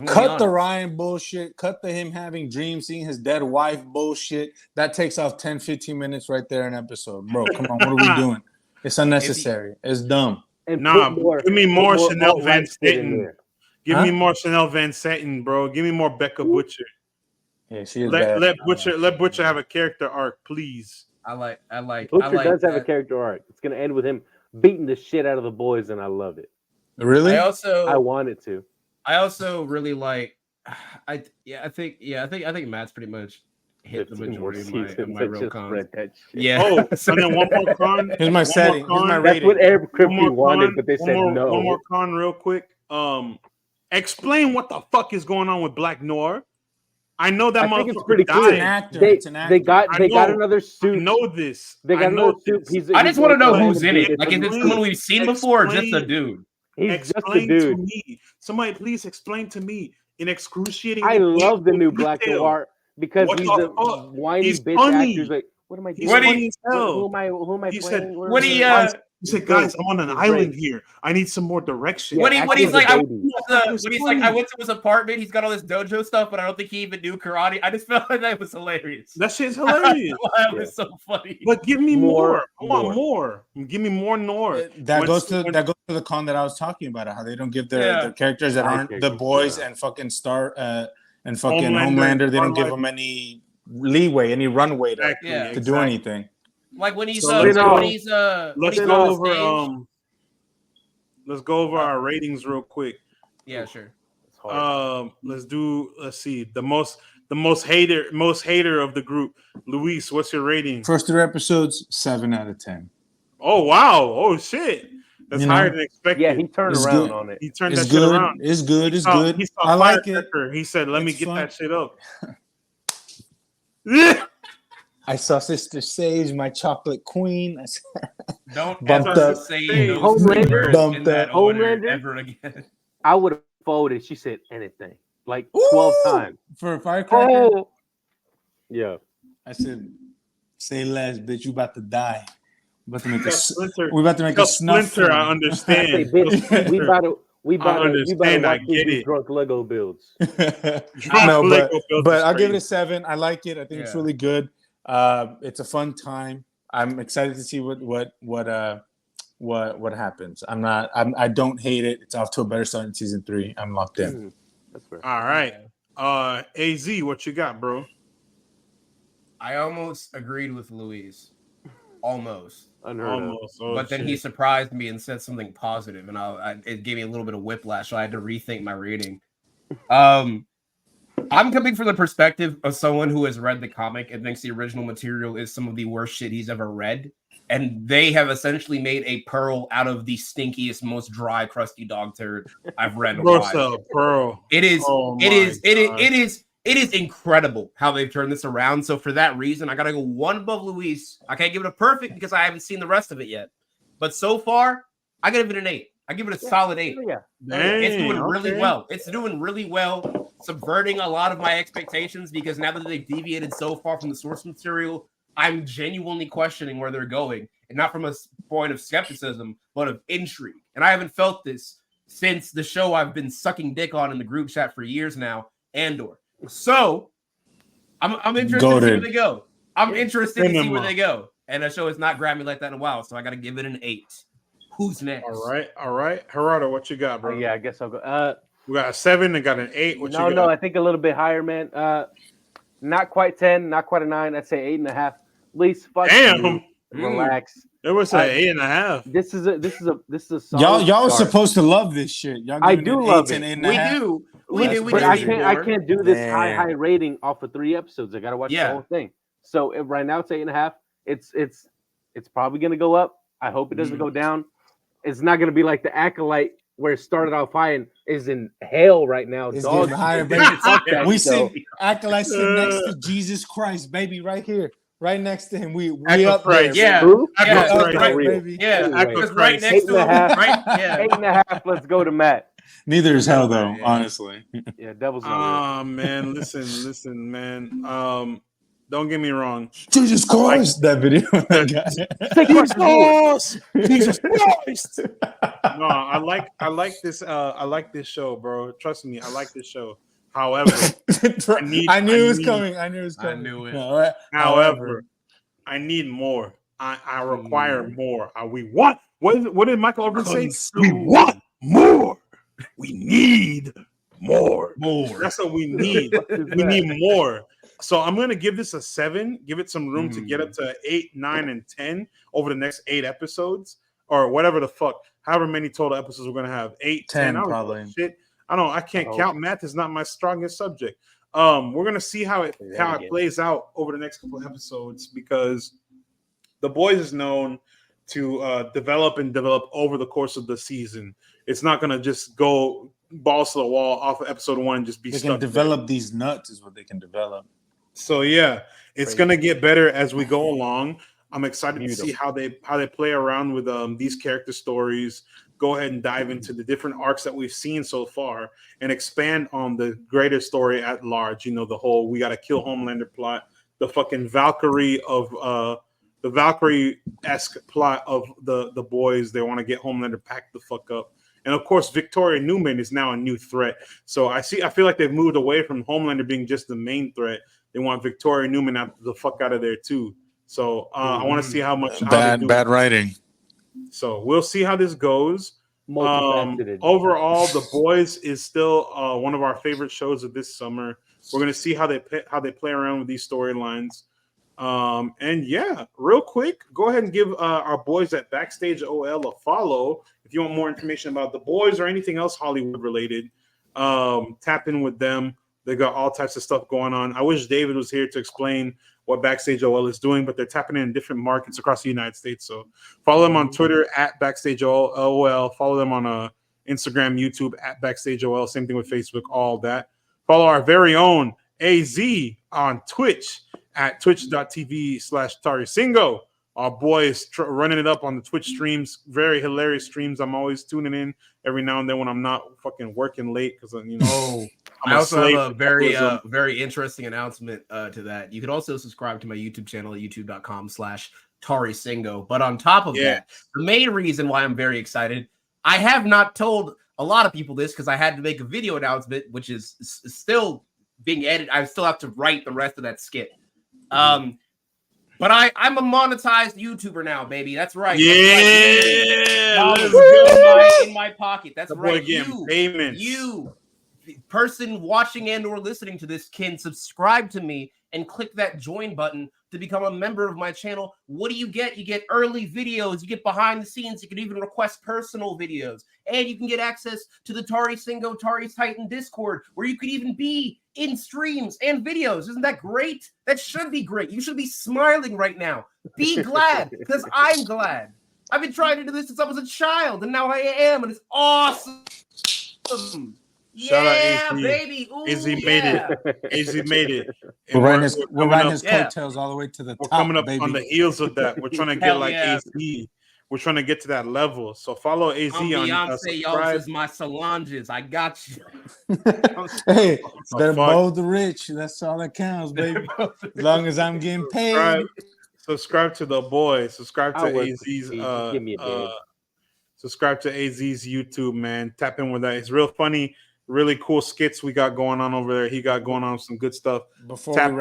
Cut the Ryan bullshit. Cut the him having dreams, seeing his dead wife bullshit. That takes off 10-15 minutes right there an episode. Bro, come on. What are we doing? It's unnecessary. It's dumb. Give me more Chanel Van Staten. Give me more Chanel Van Staten, bro. Give me more Becca Butcher. Yeah, she is let Butcher have a character arc, please. I like Butcher does have a character arc. It's gonna end with him beating the shit out of the boys, and I love it. Really? I wanted to. I also really like. I think Matt's pretty much hit the majority of my real cons. Yeah. Oh, and then one more con. Here's my setting. Here's my That's rating. what Arab Crypty wanted, but they said no. One more con, real quick. Explain what the fuck is going on with Black Noir. I know that motherfucker it's pretty died. clear. It's an actor. They got another suit. I know this. They got another suit. I just want to know who's in it. Like, is it someone we've seen before or just a dude? He's just a dude. To me. Somebody please explain to me in excruciating. I love the new Black Noir because he's a whiny bitch actor. He's like, what am I doing? Who am I playing? He said, guys, I'm on an island here. I need some more direction. When he's like, I went to his apartment. He's got all this dojo stuff, but I don't think he even knew karate. I just felt like that was hilarious. That shit's hilarious. That was so funny. But give me more. I want more. Give me more Noir. That goes to the con that I was talking about. How they don't give their characters that aren't the boys and fucking and fucking Homelander. They don't give them any leeway, any runway to do anything. Like when he's let's go over our ratings real quick. Yeah, sure. Let's see. The most hater of the group. Luis, what's your rating? First 3 episodes, 7 out of 10. Oh wow. Oh shit. That's higher than expected. Yeah, he turned around on it. He turned that shit around. It's good. I like it. He said, let me get that shit up. I saw Sister Sage, my chocolate queen. Don't bumped ever up. say Homelander, bumped up. Homelander ever again. I would have folded. She said anything like 12 times for a firecracker. Oh. Yeah, I said, "Say less, bitch. You about to die. We're about to make we about to make a snuff." Splinter, I understand. we about to I get it. Drunk Lego builds. No, but I'll give it a 7. I like it. I think it's really good. It's a fun time. I'm excited to see what happens. I don't hate it. It's off to a better start in season 3. I'm locked in. That's fair. All right. AZ, what you got, bro? I almost agreed with Luis. Almost. Almost. Oh, but then he surprised me and said something positive, and it gave me a little bit of whiplash, so I had to rethink my rating. I'm coming from the perspective of someone who has read the comic and thinks the original material is some of the worst shit he's ever read. And they have essentially made a pearl out of the stinkiest, most dry, crusty dog turd I've read in a while. Pearl. It is, Oh it is incredible how they've turned this around. So for that reason, I gotta go one above Luis. I can't give it a perfect because I haven't seen the rest of it yet. But so far, I give it an 8. I give it a solid 8. Yeah. Dang, It's doing really okay. well. It's doing really well, subverting a lot of my expectations because now that they've deviated so far from the source material, I'm genuinely questioning where they're going, and not from a point of skepticism, but of intrigue. And I haven't felt this since the show I've been sucking dick on in the group chat for years now, Andor. So I'm interested to see where they go. I'm interested to see where they go. And the show has not grabbed me like that in a while, so I got to give it an 8. Who's next? All right. Gerardo, what you got, bro? Yeah, I guess I'll go. We got a 7 and got an 8. What you got? No, I think a little bit higher, man. Not quite 10, not quite a 9. I'd say 8.5. Least fuck. Damn. Relax. It was an 8.5. This is a solid y'all are start. supposed to love this shit. Y'all I do love it. We do. But I can't do this high rating off of 3 episodes. I gotta watch the whole thing. So right now it's 8.5. It's probably gonna go up. I hope it doesn't go down. It's not gonna be like the Acolyte where it started off high and is in hell right now. It's Dog. higher, baby. We see Acolyte sitting next to Jesus Christ, baby, right here. Right next to him, we up there. Yeah, baby. Because right next to him, right? Yeah, 8.5. Let's go to Matt. Neither is hell, though. Honestly. Yeah, devil's. Man, listen, man. Don't get me wrong. Jesus Christ, that video. Jesus Christ. No, I like this. I like this show, bro. Trust me, I like this show. However, I knew it was coming. I knew it. All right. However, I need more. I require more. We want. What did Michael Irvin say? We want more. We need more. That's what we need. We need more. So I'm gonna give this a 7. Give it some room to get up to 8, 9, and 10 over the next 8 episodes, or whatever the fuck. However many total episodes we're gonna have. 8, 10, probably. Shit. I can't count. Math is not my strongest subject. We're gonna see how it plays out over the next couple of episodes because The Boys is known to develop over the course of the season. It's not gonna just go balls to the wall off of episode 1 and just be stuck. They can develop these nuts is what they can develop. So yeah, it's gonna get better as we go along. I'm excited to see how they play around with these character stories. Go ahead and dive into the different arcs that we've seen so far and expand on the greater story at large. You know, the whole we gotta kill Homelander plot, the fucking Valkyrie of the Valkyrie-esque plot of the Boys. They want to get Homelander packed the fuck up. And of course, Victoria Newman is now a new threat. So I feel like they've moved away from Homelander being just the main threat. They want Victoria Newman the fuck out of there too. So I want to see how much bad writing. So we'll see how this goes. Overall, The Boys is still one of our favorite shows of this summer. We're gonna see how they play around with these storylines. And yeah, real quick, go ahead and give our boys at Backstage OL a follow if you want more information about The Boys or anything else Hollywood related. Tap in with them. They got all types of stuff going on. I wish David was here to explain what Backstage OL is doing, but they're tapping in different markets across the United States. So follow them on Twitter at Backstage OL. Follow them on Instagram, YouTube at Backstage OL. Same thing with Facebook, all that. Follow our very own AZ on Twitch at twitch.tv/Tarisingo. Our boy is running it up on the Twitch streams. Very hilarious streams. I'm always tuning in every now and then when I'm not fucking working late because I also have a very interesting announcement to that. You can also subscribe to my YouTube channel at youtube.com/Tarisingo. But on top of that, the main reason why I'm very excited, I have not told a lot of people this because I had to make a video announcement, which is still being edited. I still have to write the rest of that skit. But I'm a monetized YouTuber now, baby. That's right. Yeah, $1 in my pocket. That's right. You person watching and or listening to this can subscribe to me and click that join button to become a member of my channel, what do you get? You get early videos, you get behind the scenes, you can even request personal videos, and you can get access to the Tari Singo, Tari Titan Discord, where you could even be in streams and videos. Isn't that great? That should be great. You should be smiling right now. Be glad, because I'm glad. I've been trying to do this since I was a child, and now I am, and it's awesome. Shout out yeah, AZ. baby. Ooh, AZ made yeah. it. AZ made it. We're And riding his yeah. coattails all the way to the we're top, coming up baby. on the heels of that. We're trying to get Hell like yeah. AZ. We're trying to get to that level. So follow AZ I'm on Beyonce, y'all subscribe. is my Solanges. I got you. Hey, they're fuck? both rich. That's all that counts, baby. As long as I'm getting paid. Subscribe to the boy. Subscribe I'll to work AZ's with you. Give me a bid. subscribe to AZ's YouTube, man. Tap in with that. It's real funny, really cool skits we got going on over there. He got going on some good stuff. Before Tap we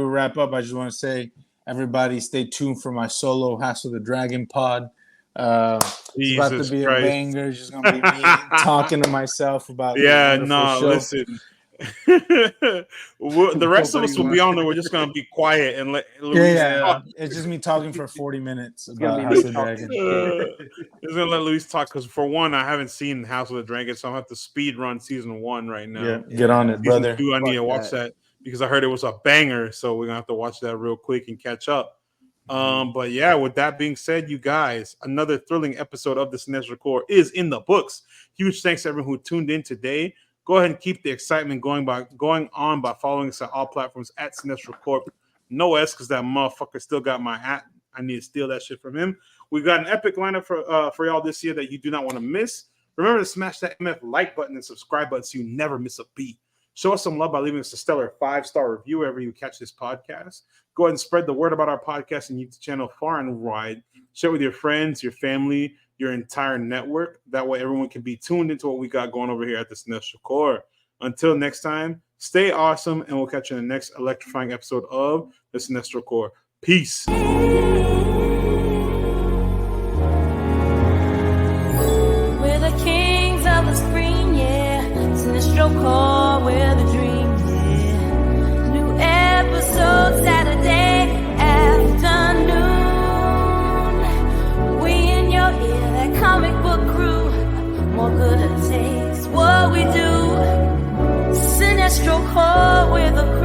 wrap up, I just want to say, everybody, stay tuned for my solo House of the Dragon pod. It's about to be Christ. a banger. It's just gonna be me talking to myself about listen. The rest of us will be on there. We're just gonna be quiet and let Luis talk. It's just me talking for 40 minutes gonna about be House me of the Dragon. Just gonna let Luis talk because for one, I haven't seen House of the Dragon, so I'm gonna have to speed run season 1 right now. Yeah, get on it, Season brother. 2, I need to watch that because I heard it was a banger, so we're gonna have to watch that real quick and catch up. But yeah, with that being said, you guys, another thrilling episode of the Cinestro Core is in the books. Huge thanks to everyone who tuned in today. Go ahead and keep the excitement going on by following us at all platforms at Cinestro Corp. No S, because that motherfucker still got my hat. I need to steal that shit from him. We've got an epic lineup for y'all this year that you do not want to miss. Remember to smash that MF like button and subscribe button so you never miss a beat. Show us some love by leaving us a stellar 5-star review wherever you catch this podcast. Go ahead and spread the word about our podcast and YouTube channel far and wide. Share it with your friends, your family, your entire network. That way everyone can be tuned into what we got going over here at the Cinestro Core. Until next time, stay awesome, and we'll catch you in the next electrifying episode of the Cinestro Core. Peace. We're the kings of the screen, yeah. Cinestro Core, we're the dream, yeah. New episode Saturday afternoon. We in your ear, that comic book crew. More good it takes, what we do. Cinestro Core, we're the